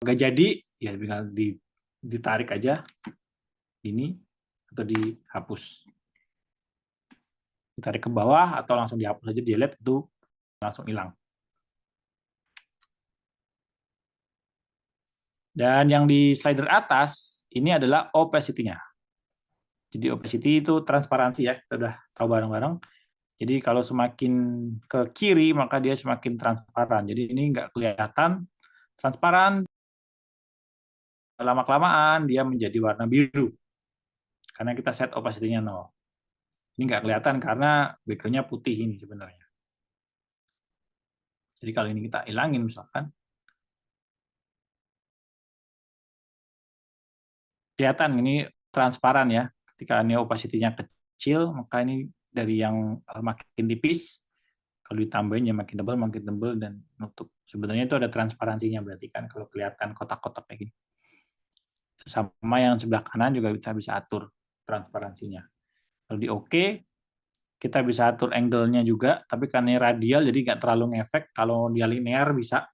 A: nggak jadi, ya tinggal ditarik aja ini atau dihapus. Ditarik ke bawah atau langsung dihapus aja, delete itu langsung hilang. Dan yang di slider atas ini adalah opacity-nya. Jadi opacity itu transparansi ya, kita udah tahu bareng-bareng. Jadi kalau semakin ke kiri maka dia semakin transparan. Jadi ini nggak kelihatan transparan, lama-kelamaan dia menjadi warna biru. Karena kita set opacity-nya 0. Ini nggak kelihatan karena background-nya putih ini sebenarnya. Jadi kalau ini kita hilangin misalkan, kelihatan ini transparan ya. Ketika ini opacity-nya kecil, maka ini dari yang makin tipis, kalau ditambahin ya makin tebal dan nutup. Sebenarnya itu ada transparansinya berarti kan kalau kelihatan kotak-kotak kayak gini. Sama yang sebelah kanan juga kita bisa atur transparansinya. Kalau di OK, kita bisa atur angle-nya juga, tapi karena radial jadi nggak terlalu ngefek. Kalau dia linear bisa.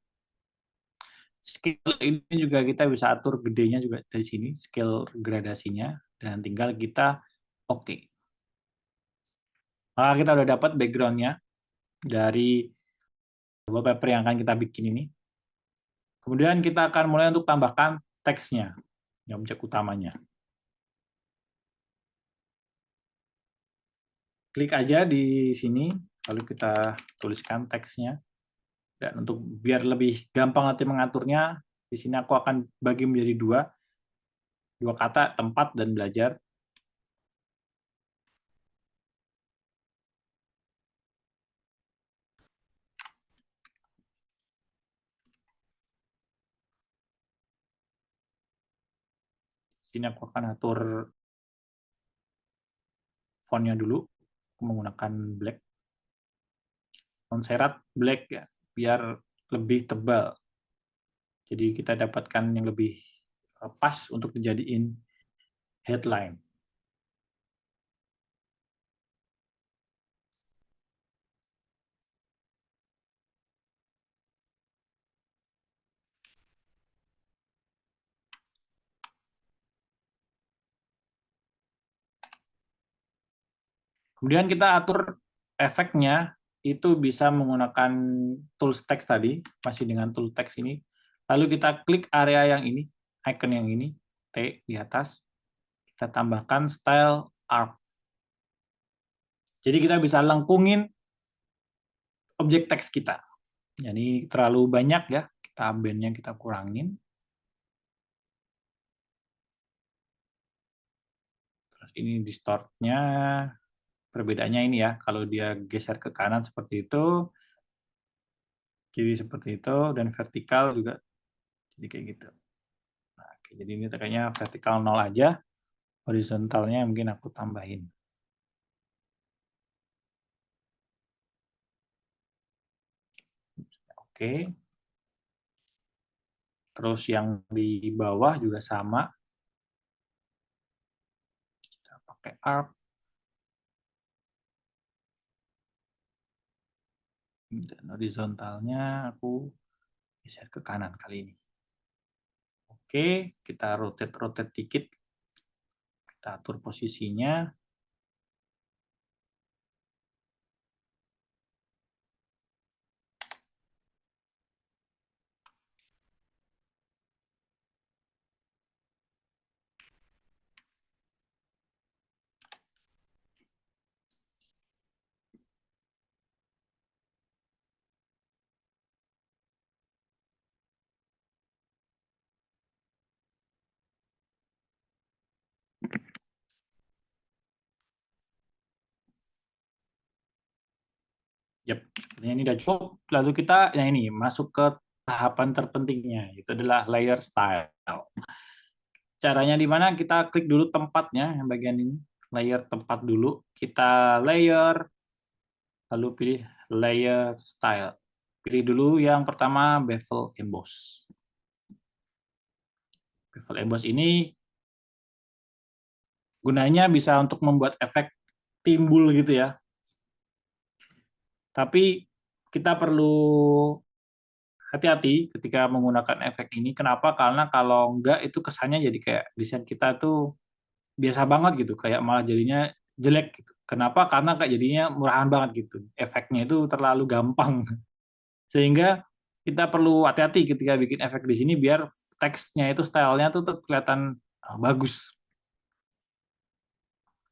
A: Scale ini juga kita bisa atur gedenya juga dari sini, scale gradasinya, dan tinggal kita OK. Maka kita udah dapat background-nya dari wallpaper yang akan kita bikin ini. Kemudian kita akan mulai untuk tambahkan teksnya, yang objek utamanya. Klik aja di sini, lalu kita tuliskan teksnya. Dan untuk biar lebih gampang nanti mengaturnya, di sini aku akan bagi menjadi dua kata, tempat dan belajar. Di sini aku akan atur font-nya dulu, menggunakan black. Font Serif black ya, biar lebih tebal. Jadi kita dapatkan yang lebih pas untuk dijadiin headline. Kemudian kita atur efeknya, itu bisa menggunakan tools text tadi, masih dengan tool text ini. Lalu kita klik area yang ini, icon yang ini, T di atas. Kita tambahkan style arc. Jadi kita bisa lengkungin objek teks kita. Jadi terlalu banyak ya, kita bandnya kita kurangin. Terus ini distort-nya, perbedaannya ini ya, kalau dia geser ke kanan seperti itu, kiri seperti itu, dan vertikal juga jadi kayak gitu. Nah, oke, jadi ini kayaknya vertikal 0 aja, horizontalnya mungkin aku tambahin. Oke. Terus yang di bawah juga sama. Kita pakai arc. Dan horizontalnya aku geser ke kanan kali ini. Oke, kita rotate-rotate dikit. Kita atur posisinya. Yap, sepertinya ini udah cukup. Lalu kita yang ini masuk ke tahapan terpentingnya, itu adalah layer style. Caranya di mana? Kita klik dulu tempatnya yang bagian ini, layer tempat dulu. Kita layer, lalu pilih layer style. Pilih dulu yang pertama bevel emboss. Bevel emboss ini gunanya bisa untuk membuat efek timbul gitu ya. Tapi kita perlu hati-hati ketika menggunakan efek ini. Kenapa? Karena kalau enggak itu kesannya jadi kayak desain kita tuh biasa banget gitu, kayak malah jadinya jelek gitu. Kenapa? Karena kayak jadinya murahan banget gitu. Efeknya itu terlalu gampang. Sehingga kita perlu hati-hati ketika bikin efek di sini biar teksnya itu stylenya tuh tetap kelihatan bagus.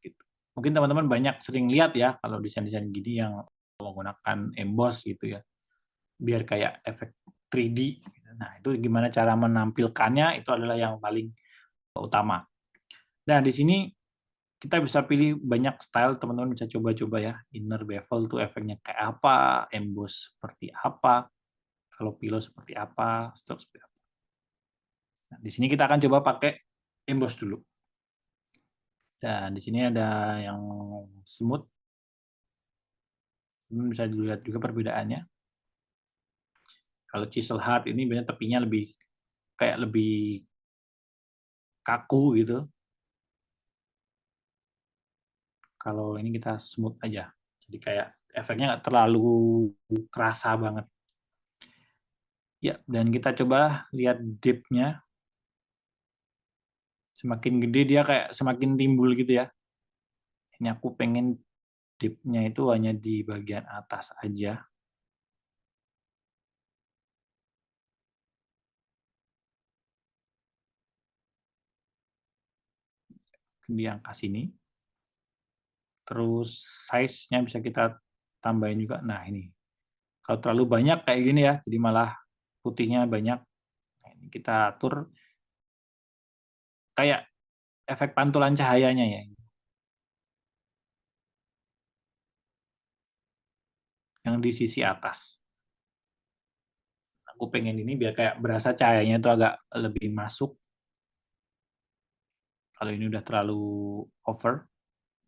A: Gitu. Mungkin teman-teman banyak sering lihat ya kalau desain-desain gini yang menggunakan emboss gitu ya, biar kayak efek 3D. Nah, itu gimana cara menampilkannya itu adalah yang paling utama. Nah, di sini kita bisa pilih banyak style, teman-teman bisa coba-coba ya. Inner bevel tuh efeknya kayak apa, emboss seperti apa, kalau pillow seperti apa, stroke seperti apa. Nah, di sini kita akan coba pakai emboss dulu. Dan di sini ada yang smooth, bisa dilihat juga perbedaannya. Kalau chisel hard ini biasanya tepinya lebih kayak lebih kaku gitu. Kalau ini kita smooth aja. Jadi kayak efeknya nggak terlalu kerasa banget. Ya, dan kita coba lihat dip-nya. Semakin gede dia kayak semakin timbul gitu ya. Ini aku pengen dip-nya itu hanya di bagian atas aja. Di angka sini. Terus size-nya bisa kita tambahin juga. Nah, ini. Kalau terlalu banyak kayak gini ya, jadi malah putihnya banyak. Nah, ini kita atur kayak efek pantulan cahayanya ya, yang di sisi atas. Aku pengen ini biar kayak berasa cahayanya itu agak lebih masuk. Kalau ini udah terlalu over,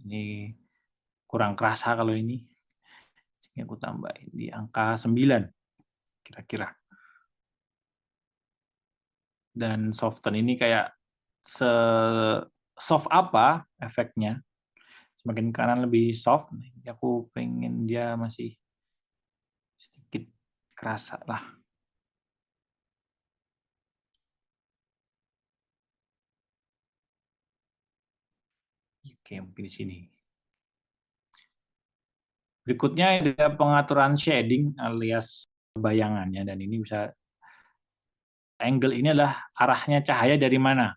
A: ini kurang kerasa kalau ini. Jadi aku tambahin di angka 9 kira-kira. Dan soften ini kayak se soft apa efeknya. Semakin kanan lebih soft. Aku pengen dia masih sedikit kerasa lah. Oke, mungkin di sini. Berikutnya ada pengaturan shading alias bayangannya, dan ini bisa angle ini adalah arahnya cahaya dari mana.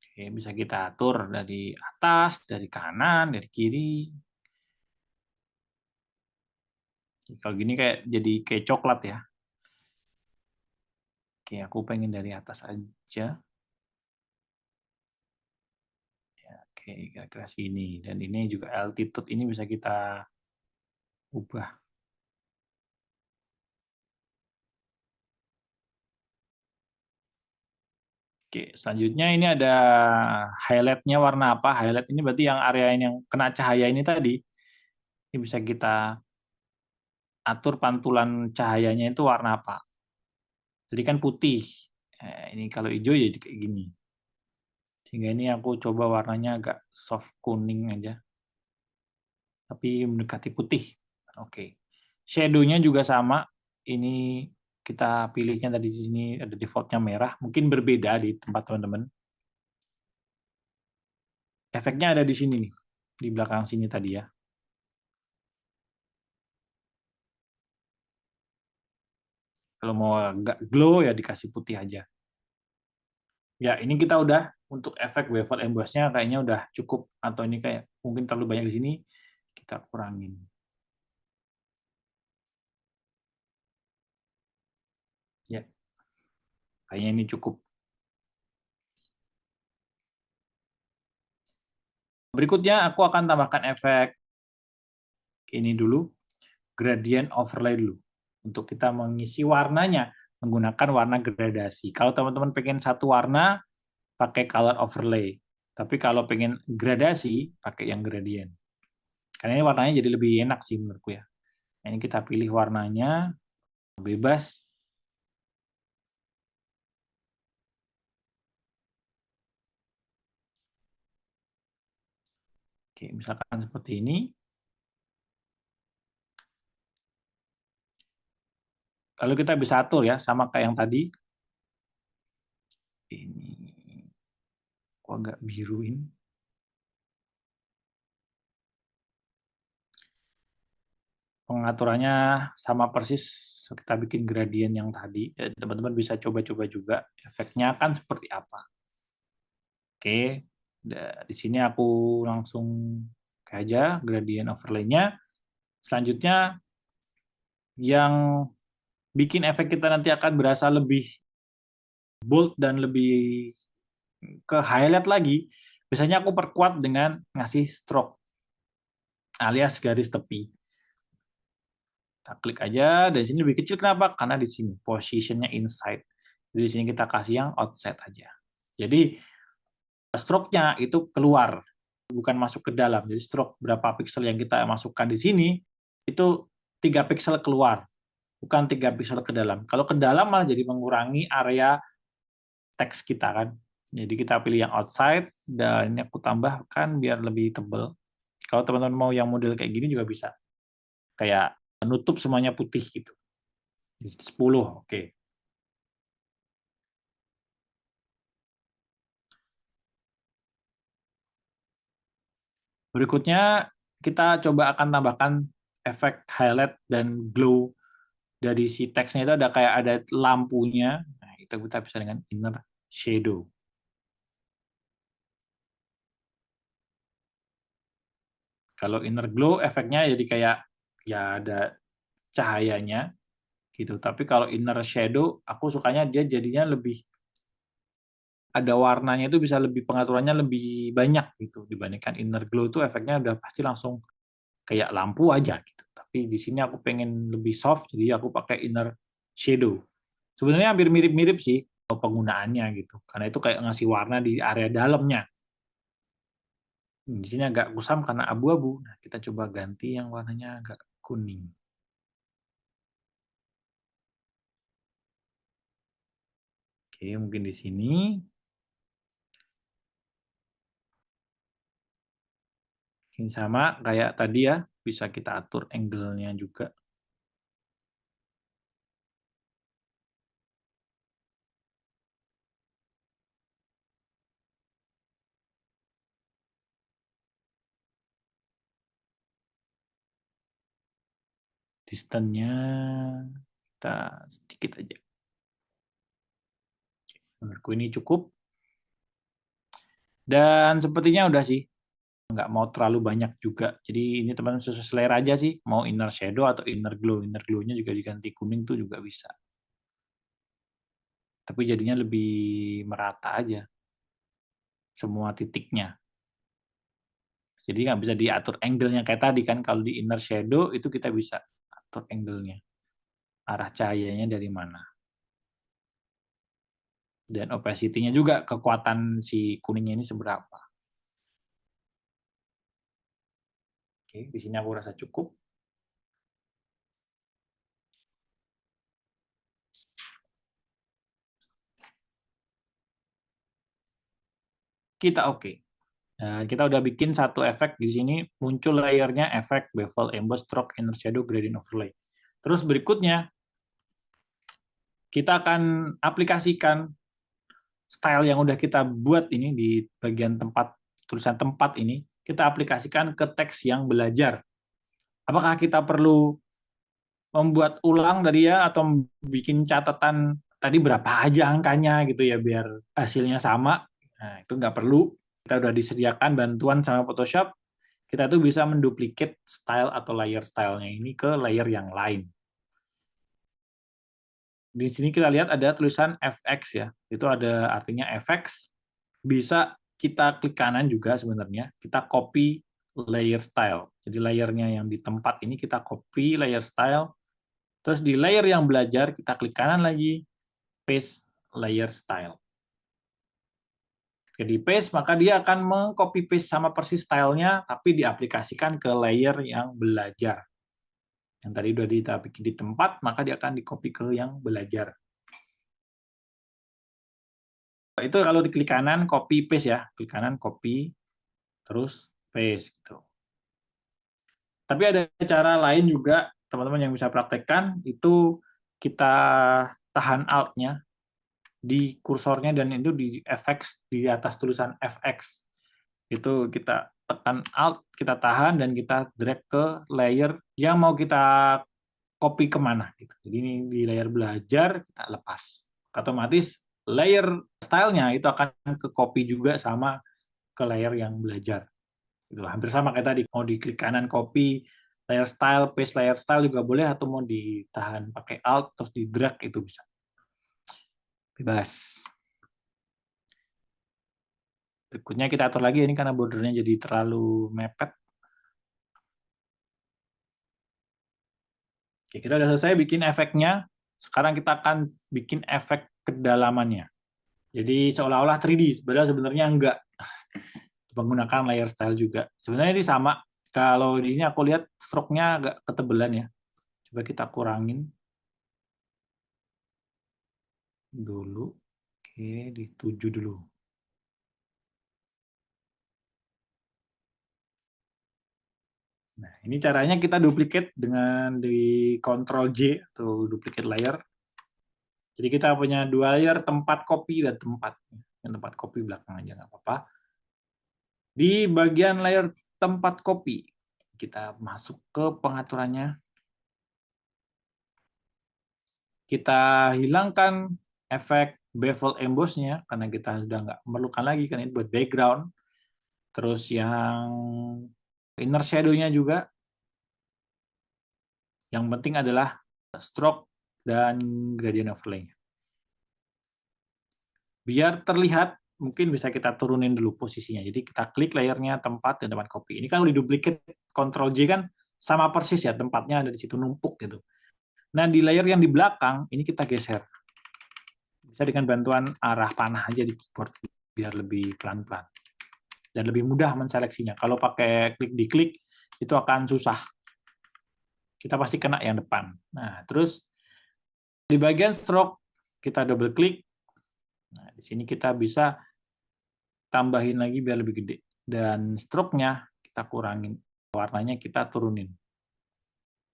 A: Oke, bisa kita atur dari atas, dari kanan, dari kiri. Kalau gini kayak jadi kayak coklat ya. Oke, aku pengen dari atas aja. Ya, oke, kira-kira sini. Dan ini juga altitude ini bisa kita ubah. Oke, selanjutnya ini ada highlight-nya warna apa? Highlight ini berarti yang area ini yang kena cahaya ini tadi. Ini bisa kita atur pantulan cahayanya itu warna apa. Jadi kan putih. Ini kalau hijau jadi kayak gini. Sehingga ini aku coba warnanya agak soft kuning aja. Tapi mendekati putih. Oke. Shadow-nya juga sama. Ini kita pilihnya tadi di sini ada default-nya merah. Mungkin berbeda di tempat teman-teman. Efeknya ada di sini nih. Di belakang sini tadi ya. Kalau mau agak glow ya dikasih putih aja. Ya, ini kita udah untuk efek bevel emboss-nya kayaknya udah cukup. Atau ini kayak mungkin terlalu banyak di sini. Kita kurangin. Ya, kayaknya ini cukup. Berikutnya aku akan tambahkan efek ini dulu, gradient overlay dulu. Untuk kita mengisi warnanya menggunakan warna gradasi. Kalau teman-teman pengen satu warna, pakai color overlay. Tapi kalau pengen gradasi, pakai yang gradient. Karena ini warnanya jadi lebih enak sih menurutku ya. Ini kita pilih warnanya, bebas. Oke, misalkan seperti ini. Lalu kita bisa atur ya, sama kayak yang tadi. Ini aku agak biruin. Pengaturannya sama persis kita bikin gradient yang tadi. Teman-teman bisa coba-coba juga efeknya akan seperti apa. Oke, di sini aku langsung kayak aja gradient overlay-nya. Selanjutnya yang bikin efek kita nanti akan berasa lebih bold dan lebih ke highlight lagi. Biasanya aku perkuat dengan ngasih stroke alias garis tepi. Kita klik aja, dari sini lebih kecil kenapa? Karena di sini positionnya inside. Jadi di sini kita kasih yang outside aja. Jadi stroke-nya itu keluar, bukan masuk ke dalam. Jadi stroke berapa pixel yang kita masukkan di sini, itu 3 pixel keluar, bukan 3 pixel ke dalam. Kalau ke dalam malah jadi mengurangi area teks kita kan. Jadi kita pilih yang outside, dan ini aku tambahkan biar lebih tebal. Kalau teman-teman mau yang model kayak gini juga bisa. Kayak menutup semuanya putih gitu. 10, oke. Berikutnya kita coba akan tambahkan efek highlight dan glow dari si teksnya itu ada kayak ada lampunya. Nah, itu kita bisa dengan inner shadow. Kalau inner glow efeknya jadi kayak ya ada cahayanya gitu. Tapi kalau inner shadow aku sukanya dia jadinya lebih ada warnanya itu bisa lebih pengaturannya lebih banyak gitu dibandingkan inner glow tuh efeknya udah pasti langsung kayak lampu aja gitu. Tapi di sini aku pengen lebih soft, jadi aku pakai inner shadow. Sebenarnya hampir mirip-mirip sih penggunaannya gitu, karena itu kayak ngasih warna di area dalamnya. Di sini agak kusam karena abu-abu. Nah, kita coba ganti yang warnanya agak kuning. Oke, mungkin di sini. Mungkin sama kayak tadi ya, bisa kita atur angle-nya juga. Distance-nya kita sedikit aja. Menurutku ini cukup. Dan sepertinya udah sih. nggak mau terlalu banyak juga. Jadi ini teman-teman sesuai selera aja sih, mau inner shadow atau inner glow. Inner glow-nya juga diganti kuning tuh juga bisa. Tapi jadinya lebih merata aja semua titiknya. Jadi nggak bisa diatur angle-nya kayak tadi kan. Kalau di inner shadow itu kita bisa atur angle-nya. Arah cahayanya dari mana. Dan opacity-nya juga, kekuatan si kuningnya ini seberapa. Oke, di sini aku rasa cukup. Kita oke. Nah, kita udah bikin satu efek di sini, muncul layernya efek bevel, emboss, stroke, inner shadow, gradient overlay. Terus berikutnya kita akan aplikasikan style yang udah kita buat ini di bagian tempat tulisan tempat ini, kita aplikasikan ke teks yang belajar. Apakah kita perlu membuat ulang dari ya atau bikin catatan tadi berapa aja angkanya gitu ya biar hasilnya sama? Nah, itu nggak perlu. Kita udah disediakan bantuan sama Photoshop, kita tuh bisa menduplicate style atau layer stylenya ini ke layer yang lain. Di sini kita lihat ada tulisan FX ya, itu ada artinya FX. Bisa kita klik kanan juga sebenarnya, kita copy layer style. Jadi layernya yang di tempat ini kita copy layer style, terus di layer yang belajar kita klik kanan lagi, paste layer style. Jadi paste, maka dia akan meng-copy paste sama persis stylenya, tapi diaplikasikan ke layer yang belajar. Yang tadi udah bikin di tempat, maka dia akan di-copy ke yang belajar. Itu kalau di klik kanan, copy paste ya. Klik kanan, copy, terus paste. Gitu. Tapi ada cara lain juga, teman-teman yang bisa praktekkan, itu kita tahan Alt-nya di kursornya, dan itu di FX, di atas tulisan FX. Itu kita tekan Alt, kita tahan, dan kita drag ke layer yang mau kita copy kemana. Gitu. Jadi ini di layer belajar, kita lepas. Otomatis layer stylenya itu akan ke copy juga sama ke layer yang belajar. Itu hampir sama kayak tadi. Mau diklik kanan copy layer style, paste layer style juga boleh, atau mau ditahan pakai Alt terus di drag itu bisa. Bebas. Berikutnya kita atur lagi ini karena bordernya jadi terlalu mepet. Oke, kita udah selesai bikin efeknya. Sekarang kita akan bikin efek kedalamannya. Jadi seolah-olah 3D, padahal sebenarnya enggak. Menggunakan layer style juga. Sebenarnya ini sama. Kalau di sini aku lihat stroke-nya agak ketebelan ya. Coba kita kurangin dulu. Oke, di 7 dulu. Nah, ini caranya kita duplicate dengan di Ctrl J atau duplicate layer. Jadi kita punya dua layer, tempat copy dan tempat. Yang tempat copy belakang aja nggak apa-apa. Di bagian layer tempat copy, kita masuk ke pengaturannya. Kita hilangkan efek bevel emboss-nya karena kita sudah nggak memerlukan lagi kan, ini buat background. Terus yang inner shadow-nya juga. Yang penting adalah stroke dan gradient overlay. Biar terlihat, mungkin bisa kita turunin dulu posisinya. Jadi kita klik layernya tempat dan tempat copy. Ini kalau di duplicate Ctrl J kan sama persis ya, tempatnya ada di situ numpuk gitu. Nah, di layer yang di belakang ini kita geser. Bisa dengan bantuan arah panah aja di keyboard biar lebih pelan-pelan dan lebih mudah menseleksinya. Kalau pakai klik di klik itu akan susah. Kita pasti kena yang depan. Nah, terus di bagian stroke kita double klik. Nah, di sini kita bisa tambahin lagi biar lebih gede. Dan stroke-nya kita kurangin. Warnanya kita turunin.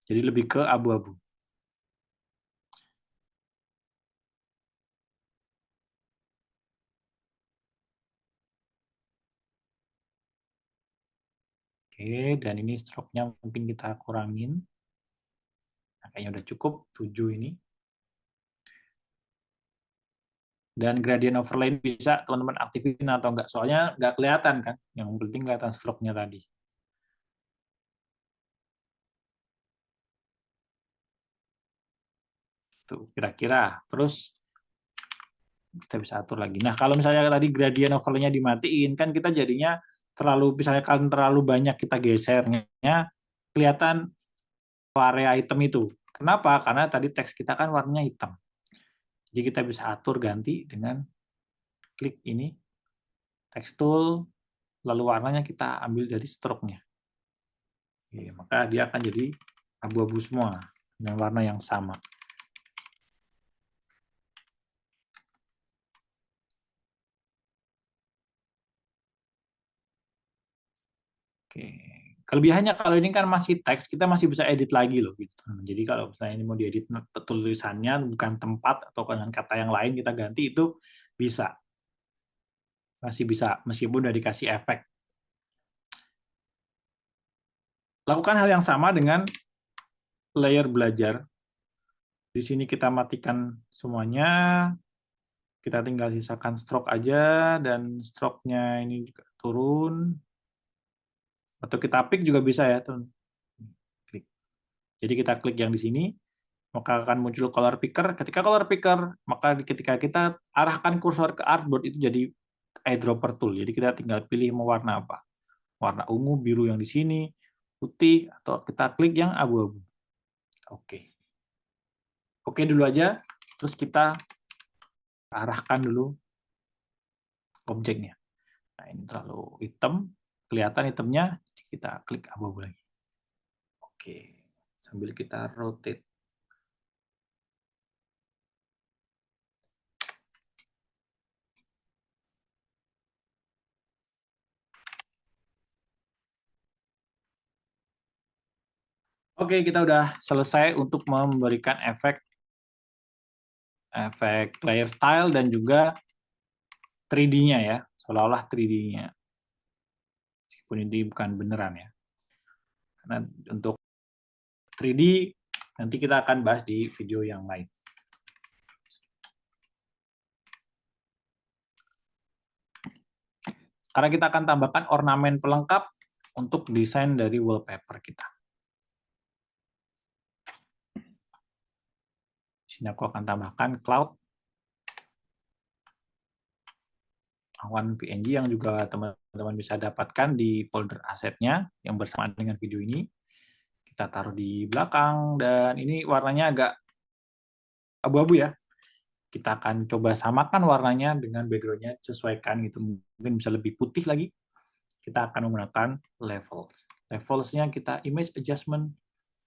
A: Jadi lebih ke abu-abu. Oke, dan ini stroke-nya mungkin kita kurangin. Nah, kayaknya udah cukup, 7 ini. Dan gradient overlay bisa teman-teman aktifin atau enggak, soalnya nggak kelihatan kan, yang penting kelihatan stroke-nya tadi. Tuh, kira-kira. Terus kita bisa atur lagi. Nah, kalau misalnya tadi gradient overlay-nya dimatiin, kan kita jadinya terlalu, misalnya kan terlalu banyak kita gesernya, kelihatan area item itu. Kenapa? Karena tadi teks kita kan warnanya hitam. Jadi kita bisa atur ganti dengan klik ini, text tool, lalu warnanya kita ambil dari stroke-nya. Maka dia akan jadi abu-abu semua dengan warna yang sama. Oke. Kelebihannya kalau ini kan masih teks, kita masih bisa edit lagi loh. Gitu. Jadi kalau misalnya ini mau diedit tulisannya, bukan tempat atau dengan kata yang lain kita ganti, itu bisa. Masih bisa, meskipun udah dikasih efek. Lakukan hal yang sama dengan layer belajar. Di sini kita matikan semuanya, kita tinggal sisakan stroke aja, dan stroke-nya ini juga turun. Atau kita pick juga bisa ya, teman. Klik. Jadi kita klik yang di sini, maka akan muncul color picker. Ketika color picker, maka ketika kita arahkan kursor ke artboard, itu jadi eyedropper tool. Jadi kita tinggal pilih mau warna apa. Warna ungu, biru yang di sini, putih, atau kita klik yang abu-abu. Oke. Oke dulu aja, terus kita arahkan dulu objeknya. Nah, ini terlalu hitam, kelihatan hitamnya, kita klik abu-abu lagi. Oke, sambil kita rotate. Oke, kita udah selesai untuk memberikan efek layer style dan juga 3D-nya ya, seolah-olah 3D-nya. Meskipun ini bukan beneran ya. Karena untuk 3D nanti kita akan bahas di video yang lain. Sekarang kita akan tambahkan ornamen pelengkap untuk desain dari wallpaper kita. Di sini aku akan tambahkan cloud, awan PNG yang juga teman-teman bisa dapatkan di folder asetnya yang bersamaan dengan video ini. Kita taruh di belakang, dan ini warnanya agak abu-abu ya. Kita akan coba samakan warnanya dengan background-nya, sesuaikan gitu. Mungkin bisa lebih putih lagi. Kita akan menggunakan levels. Levels-nya kita image adjustment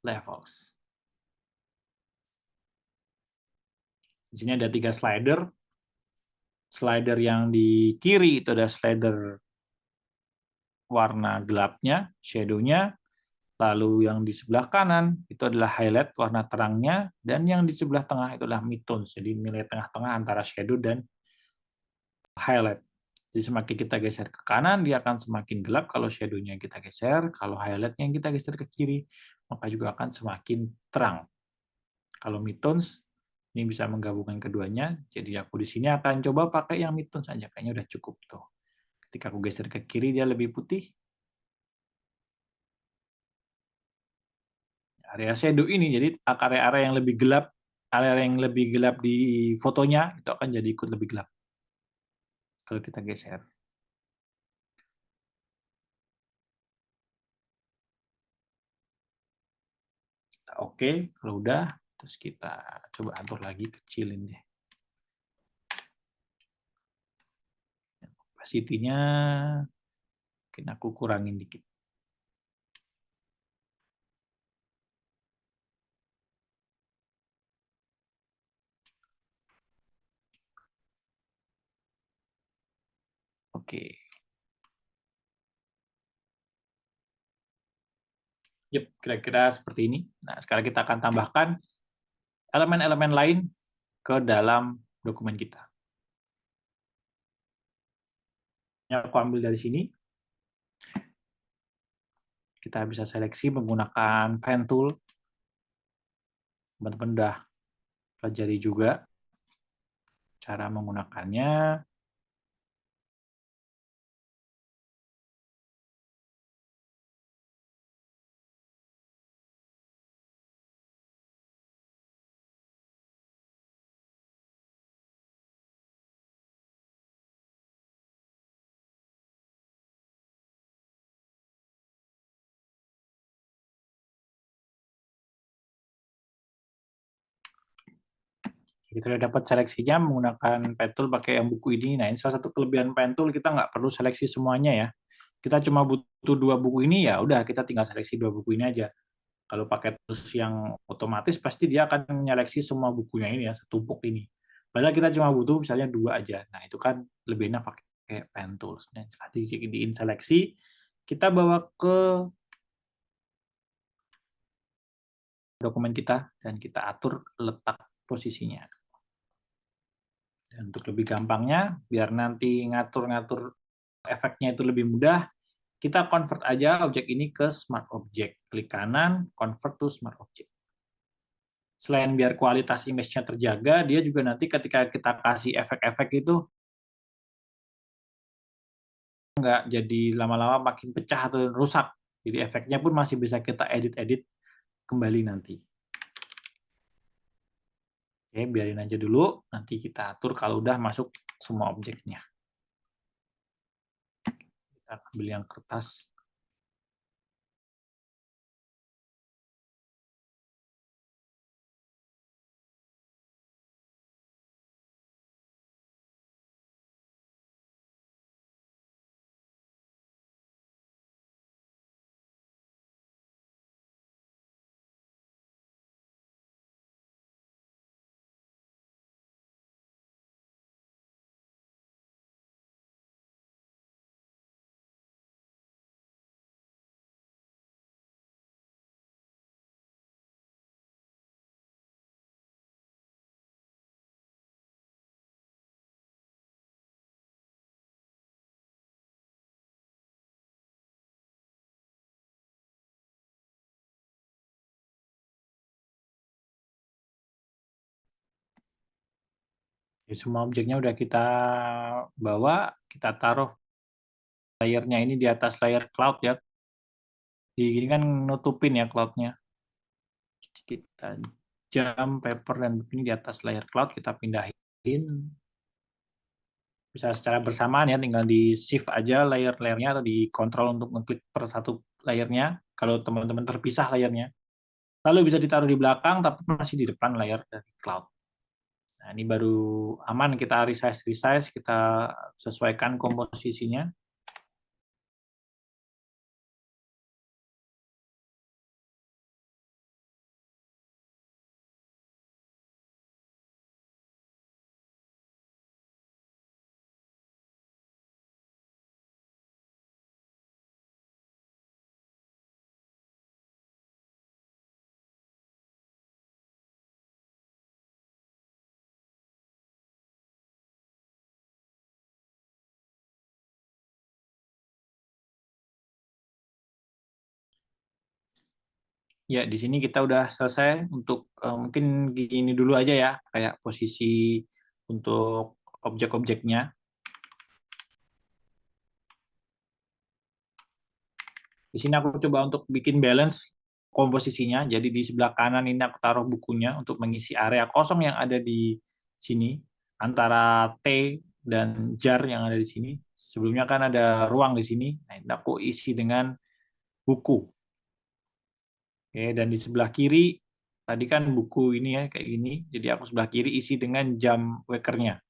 A: levels. Di sini ada 3 slider. Slider yang di kiri itu ada slider warna gelapnya, shadow-nya. Lalu yang di sebelah kanan itu adalah highlight, warna terangnya. Dan yang di sebelah tengah itu adalah midtones. Jadi nilai tengah-tengah antara shadow dan highlight. Jadi semakin kita geser ke kanan, dia akan semakin gelap kalau shadow-nya kita geser. Kalau highlight-nya yang kita geser ke kiri, maka juga akan semakin terang. Kalau midtones, ini bisa menggabungkan keduanya. Jadi aku di sini akan coba pakai yang midtones saja. Kayaknya udah cukup tuh. Ketika aku geser ke kiri, dia lebih putih. Area shadow ini, jadi area-area yang lebih gelap, area yang lebih gelap di fotonya, itu akan jadi ikut lebih gelap. Kalau kita geser. Oke, kalau udah, terus kita coba atur lagi, kecilin deh. Opacity-nya mungkin aku kurangin dikit. Oke. Yep, kira-kira seperti ini. Nah, sekarang kita akan tambahkan elemen-elemen lain ke dalam dokumen kita. Yang aku ambil dari sini. Kita bisa seleksi menggunakan pen tool. Teman-teman udah pelajari juga Cara menggunakannya, kita sudah dapat seleksinya menggunakan Pentool pakai yang buku ini. Nah, ini salah satu kelebihan Pentool, kita nggak perlu seleksi semuanya ya. Kita cuma butuh 2 buku ini, ya udah kita tinggal seleksi 2 buku ini aja. Kalau pakai tools yang otomatis, pasti dia akan menyeleksi semua bukunya ini ya, setumpuk ini. Padahal kita cuma butuh misalnya 2 aja. Nah, itu kan lebih enak pakai Pentools. Dan setelah di seleksi, kita bawa ke dokumen kita dan kita atur letak posisinya. Dan untuk lebih gampangnya, biar nanti ngatur-ngatur efeknya itu lebih mudah, kita convert aja objek ini ke Smart Object. Klik kanan, convert to Smart Object. Selain biar kualitas image-nya terjaga, dia juga nanti ketika kita kasih efek-efek itu nggak jadi lama-lama makin pecah atau rusak. Jadi efeknya pun masih bisa kita edit-edit kembali nanti. Oke, biarin aja dulu. Nanti kita atur kalau udah masuk semua objeknya. Kita ambil yang kertas. Jadi semua objeknya udah kita bawa, kita taruh layernya ini di atas layer cloud ya. Di gini kan nutupin ya cloud-nya. Jadi kita jam paper dan begini di atas layer cloud, kita pindahin. Bisa secara bersamaan ya, tinggal di shift aja layer-layernya atau di control untuk ngeklik per satu layernya. Kalau teman-teman terpisah layernya. Lalu bisa ditaruh di belakang, tapi masih di depan layar dari cloud. Nah, ini baru aman, kita resize, kita sesuaikan komposisinya. Ya, di sini kita udah selesai untuk mungkin gini dulu aja ya, kayak posisi untuk objek-objeknya. Di sini aku coba untuk bikin balance komposisinya. Jadi di sebelah kanan ini aku taruh bukunya untuk mengisi area kosong yang ada di sini antara T dan jar yang ada di sini. Sebelumnya kan ada ruang di sini. Nah, ini aku isi dengan buku. Oke, dan di sebelah kiri tadi kan buku ini ya kayak gini. Jadi aku sebelah kiri isi dengan jam wakernya.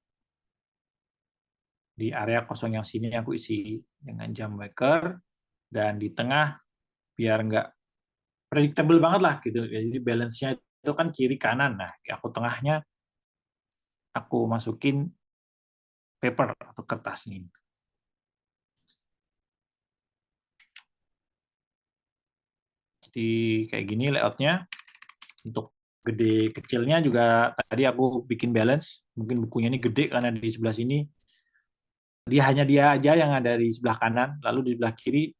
A: Di area kosong yang sini aku isi dengan jam waker, dan di tengah biar nggak predictable banget lah gitu. Jadi balance-nya itu kan kiri kanan. Nah, aku tengahnya aku masukin paper atau kertas ini. Jadi kayak gini layoutnya. Untuk gede kecilnya juga tadi aku bikin balance. Mungkin bukunya ini gede karena di sebelah sini dia aja yang ada di sebelah kanan. Lalu di sebelah kiri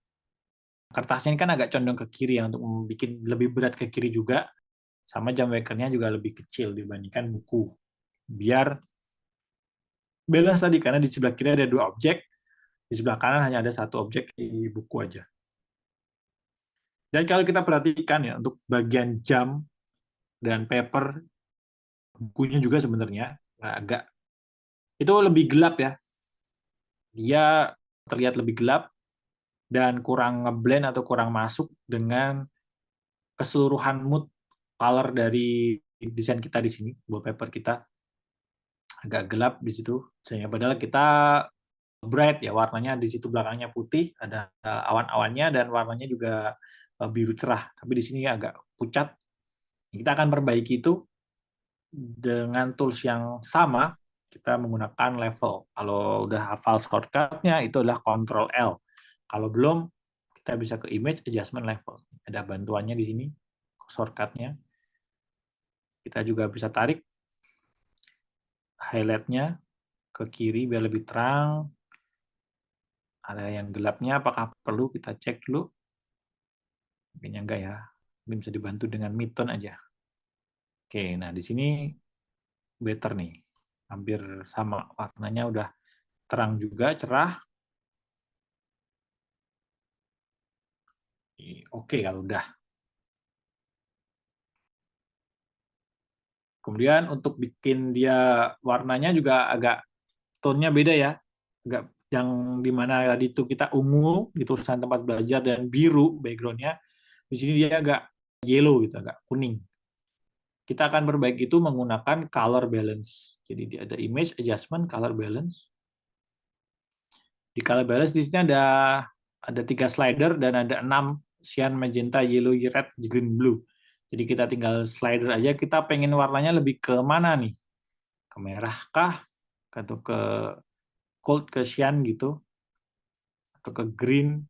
A: kertasnya ini kan agak condong ke kiri ya, untuk membuat lebih berat ke kiri juga. Sama jam wakernya juga lebih kecil dibandingkan buku. Biar balance tadi karena di sebelah kiri ada dua objek, di sebelah kanan hanya ada satu objek di buku aja. Dan kalau kita perhatikan ya untuk bagian jam dan paper bukunya juga sebenarnya agak itu lebih gelap ya. Dia terlihat lebih gelap dan kurang ngeblend atau kurang masuk dengan keseluruhan mood color dari desain kita di sini, wallpaper kita agak gelap di situ. Sehingga padahal kita bright ya warnanya di situ belakangnya putih, ada awan-awannya dan warnanya juga biru cerah. Tapi di sini agak pucat. Kita akan perbaiki itu dengan tools yang sama, kita menggunakan level. Kalau udah hafal shortcut-nya itu adalah Ctrl L. Kalau belum, kita bisa ke image adjustment level. Ada bantuannya di sini, shortcut-nya. Kita juga bisa tarik highlight-nya ke kiri biar lebih terang. Ada yang gelapnya, apakah perlu kita cek dulu? Mungkin enggak ya. Mungkin bisa dibantu dengan midtone aja. Oke, nah di sini better nih. Hampir sama warnanya udah terang juga, cerah. Oke kalau udah. Kemudian untuk bikin dia warnanya juga agak tone-nya beda ya. Agak yang dimana tadi itu kita ungu di tulisan tempat belajar dan biru background-nya. Di sini dia agak yellow gitu, agak kuning. Kita akan perbaiki itu menggunakan color balance. Jadi dia ada image adjustment, color balance. Di color balance di sini ada 3 slider dan ada 6 cyan, magenta, yellow, red, green, blue. Jadi kita tinggal slider aja, kita pengen warnanya lebih ke mana nih? Ke merah kah? Atau ke cold, ke cyan gitu? Atau ke green?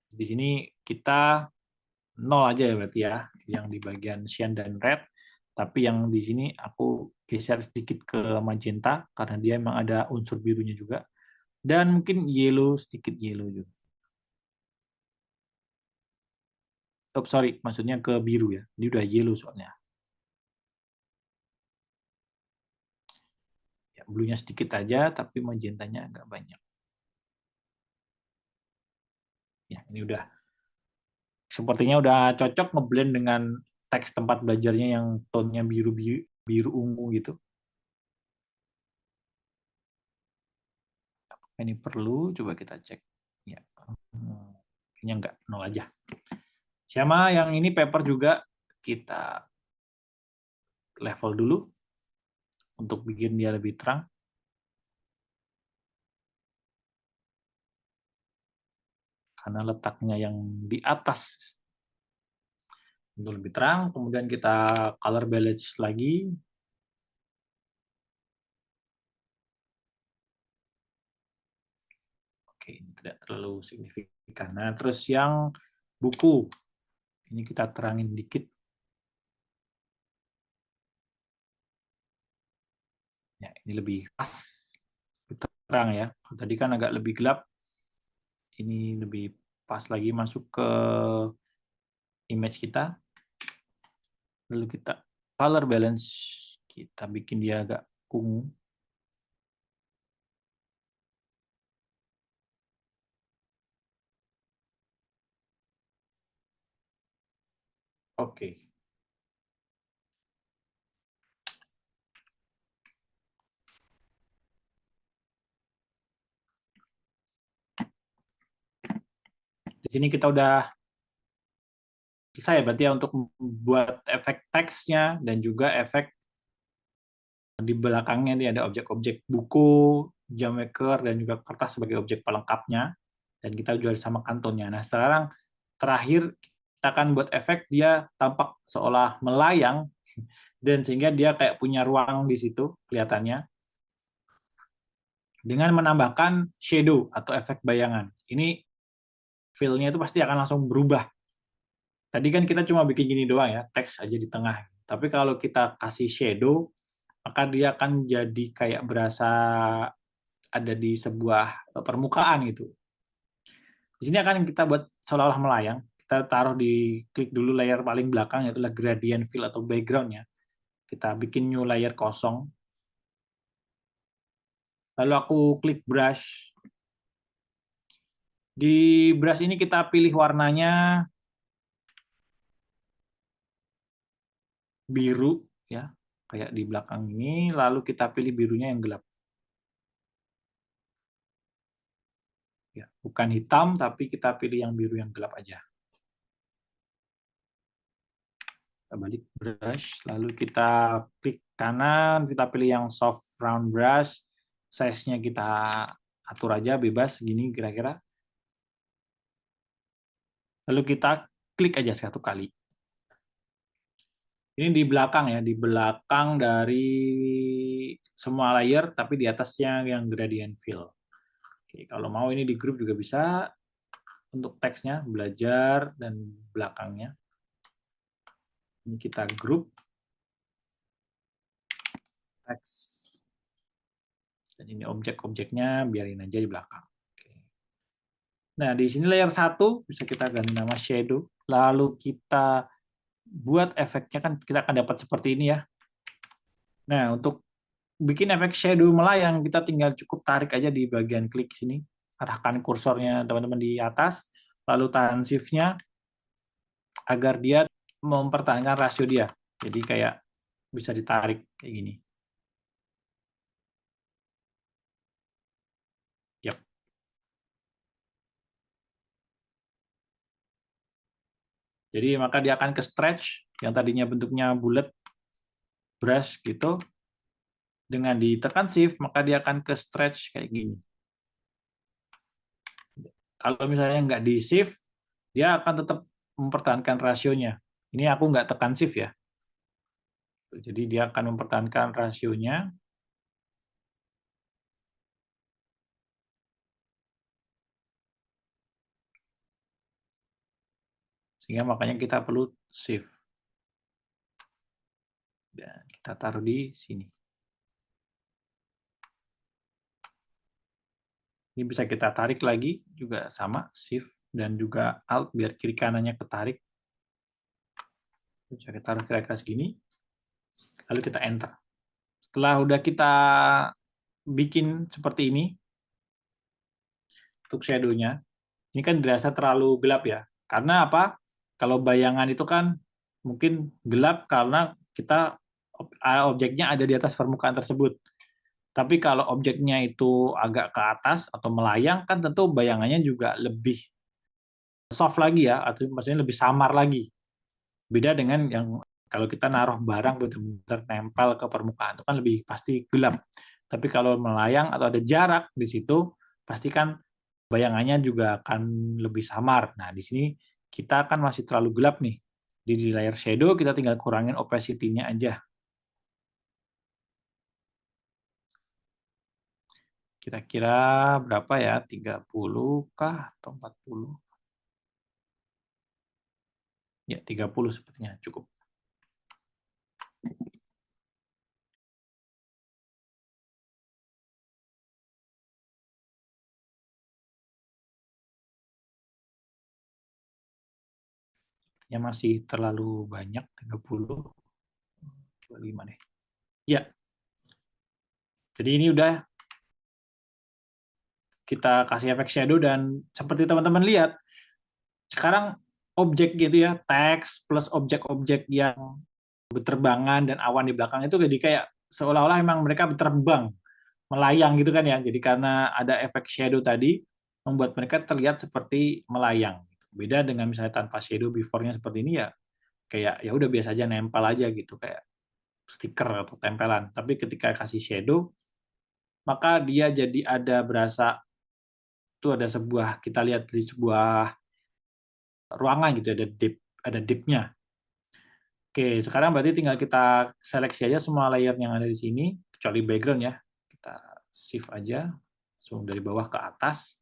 A: Di sini kita 0 aja ya berarti ya, yang di bagian cyan dan red. Tapi yang di sini aku geser sedikit ke magenta, karena dia memang ada unsur birunya juga. Dan mungkin yellow, sedikit yellow juga. Oh, sorry, maksudnya ke biru ya. Ini udah yellow soalnya. Ya, blue-nya sedikit aja, tapi magentanya agak banyak. Ya, ini udah. Sepertinya udah cocok ngeblend dengan teks tempat belajarnya yang tone-nya biru, biru, biru ungu gitu. Ini perlu, coba kita cek. Ya, kayaknya enggak, nol aja. Sama yang ini paper juga kita level dulu untuk bikin dia lebih terang. Karena letaknya yang di atas untuk lebih terang. Kemudian kita color balance lagi. Oke, ini tidak terlalu signifikan. Nah, terus yang buku. Ini kita terangin dikit. Ya, ini lebih pas. Lebih terang ya. Tadi kan agak lebih gelap. Ini lebih pas lagi masuk ke image kita. Lalu kita color balance. Kita bikin dia agak ungu. Oke. Di sini kita udah selesai berarti ya untuk membuat efek teksnya dan juga efek di belakangnya ini ada objek-objek buku, jam maker, dan juga kertas sebagai objek pelengkapnya. Dan kita juga sama kantonnya. Nah, sekarang terakhir kita akan buat efek dia tampak seolah melayang dan sehingga dia kayak punya ruang di situ kelihatannya dengan menambahkan shadow atau efek bayangan. Ini feel-nya itu pasti akan langsung berubah. Tadi kan kita cuma bikin gini doang ya, teks aja di tengah. Tapi kalau kita kasih shadow, maka dia akan jadi kayak berasa ada di sebuah permukaan gitu. Di sini akan kita buat seolah-olah melayang. Kita taruh di klik dulu layer paling belakang yaitu gradient fill atau background-nya. Kita bikin new layer kosong. Lalu aku klik brush. Di brush ini kita pilih warnanya biru, ya, kayak di belakang ini. Lalu kita pilih birunya yang gelap. Ya, bukan hitam, tapi kita pilih yang biru yang gelap aja. Kita balik brush, lalu kita klik kanan, kita pilih yang soft round brush. Size-nya kita atur aja, bebas, segini kira-kira. Lalu kita klik aja satu kali. Ini di belakang ya, di belakang dari semua layer, tapi di atasnya yang gradient fill. Oke, kalau mau ini di grup juga bisa. Untuk teksnya, belajar, dan belakangnya. Ini kita grup. Teks. Dan ini objek-objeknya, biarin aja di belakang. Oke. Nah, di sini layer 1, bisa kita ganti nama shadow. Lalu kita buat efeknya, kan kita akan dapat seperti ini ya. Nah, untuk bikin efek shadow melayang, kita tinggal cukup tarik aja di bagian klik sini. Arahkan kursornya teman-teman di atas, lalu tahan shift-nya agar dia mempertahankan rasio dia. Jadi kayak bisa ditarik kayak gini. Yap. Jadi maka dia akan ke stretch, yang tadinya bentuknya bulat, brush gitu. Dengan ditekan shift, maka dia akan ke stretch kayak gini. Kalau misalnya nggak di shift, dia akan tetap mempertahankan rasionya. Ini aku nggak tekan shift ya. Jadi dia akan mempertahankan rasionya. Sehingga makanya kita perlu shift. Dan kita taruh di sini. Ini bisa kita tarik lagi, juga sama, shift, dan juga alt, biar kiri kanannya ketarik. Bisa kita taruh kira-kira segini, lalu kita enter. Setelah udah kita bikin seperti ini, untuk shadow-nya, ini kan dirasa terlalu gelap ya. Karena apa? Kalau bayangan itu kan mungkin gelap karena kita objeknya ada di atas permukaan tersebut. Tapi kalau objeknya itu agak ke atas atau melayang, kan tentu bayangannya juga lebih soft lagi ya, atau maksudnya lebih samar lagi. Beda dengan yang kalau kita naruh barang benar-benar nempel ke permukaan, itu kan lebih pasti gelap. Tapi kalau melayang atau ada jarak di situ, pasti kan bayangannya juga akan lebih samar. Nah, di sini kita kan masih terlalu gelap nih. Di layer shadow kita tinggal kurangin opacity-nya aja. Kira-kira berapa ya? 30 kah atau 40? Ya, 30 sepertinya cukup. Ya masih terlalu banyak, 30. 25 deh. Ya, jadi ini udah kita kasih efek shadow, dan seperti teman-teman lihat, sekarang objek gitu ya, teks plus objek-objek yang berterbangan dan awan di belakang itu jadi kayak seolah-olah memang mereka berterbang, melayang gitu kan ya. Jadi karena ada efek shadow tadi, membuat mereka terlihat seperti melayang. Beda dengan misalnya tanpa shadow, before-nya seperti ini ya, kayak ya udah biasa aja, nempel aja gitu, kayak stiker atau tempelan. Tapi ketika kasih shadow, maka dia jadi ada berasa, itu ada sebuah, kita lihat di sebuah ruangan gitu, ada deep-nya. Oke, sekarang berarti tinggal kita seleksi aja semua layer yang ada di sini, kecuali background ya. Kita shift aja, langsung dari bawah ke atas.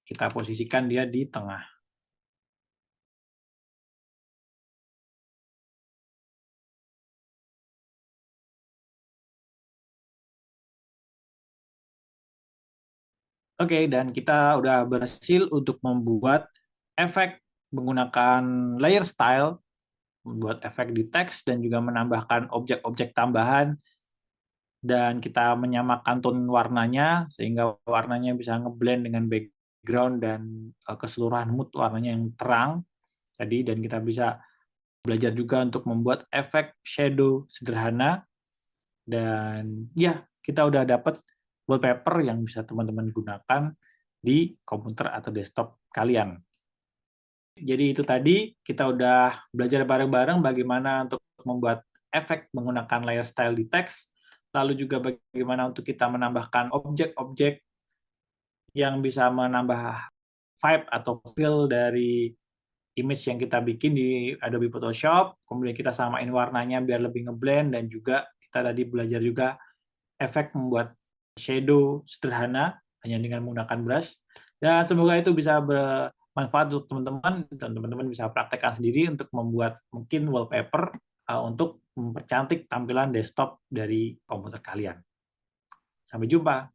A: Kita posisikan dia di tengah. Oke, dan kita udah berhasil untuk membuat efek menggunakan layer style, membuat efek di teks, dan juga menambahkan objek-objek tambahan dan kita menyamakan tone warnanya sehingga warnanya bisa ngeblend dengan background dan keseluruhan mood warnanya yang terang tadi, dan kita bisa belajar juga untuk membuat efek shadow sederhana. Dan ya, kita udah dapat wallpaper yang bisa teman-teman gunakan di komputer atau desktop kalian. Jadi itu tadi kita udah belajar bareng-bareng bagaimana untuk membuat efek menggunakan layer style di teks, lalu juga bagaimana untuk kita menambahkan objek-objek yang bisa menambah vibe atau feel dari image yang kita bikin di Adobe Photoshop, kemudian kita samain warnanya biar lebih ngeblend, dan juga kita tadi belajar juga efek membuat shadow sederhana hanya dengan menggunakan brush. Dan semoga itu bisa bermanfaat untuk teman-teman, dan teman-teman bisa praktekkan sendiri untuk membuat mungkin wallpaper untuk mempercantik tampilan desktop dari komputer kalian. Sampai jumpa.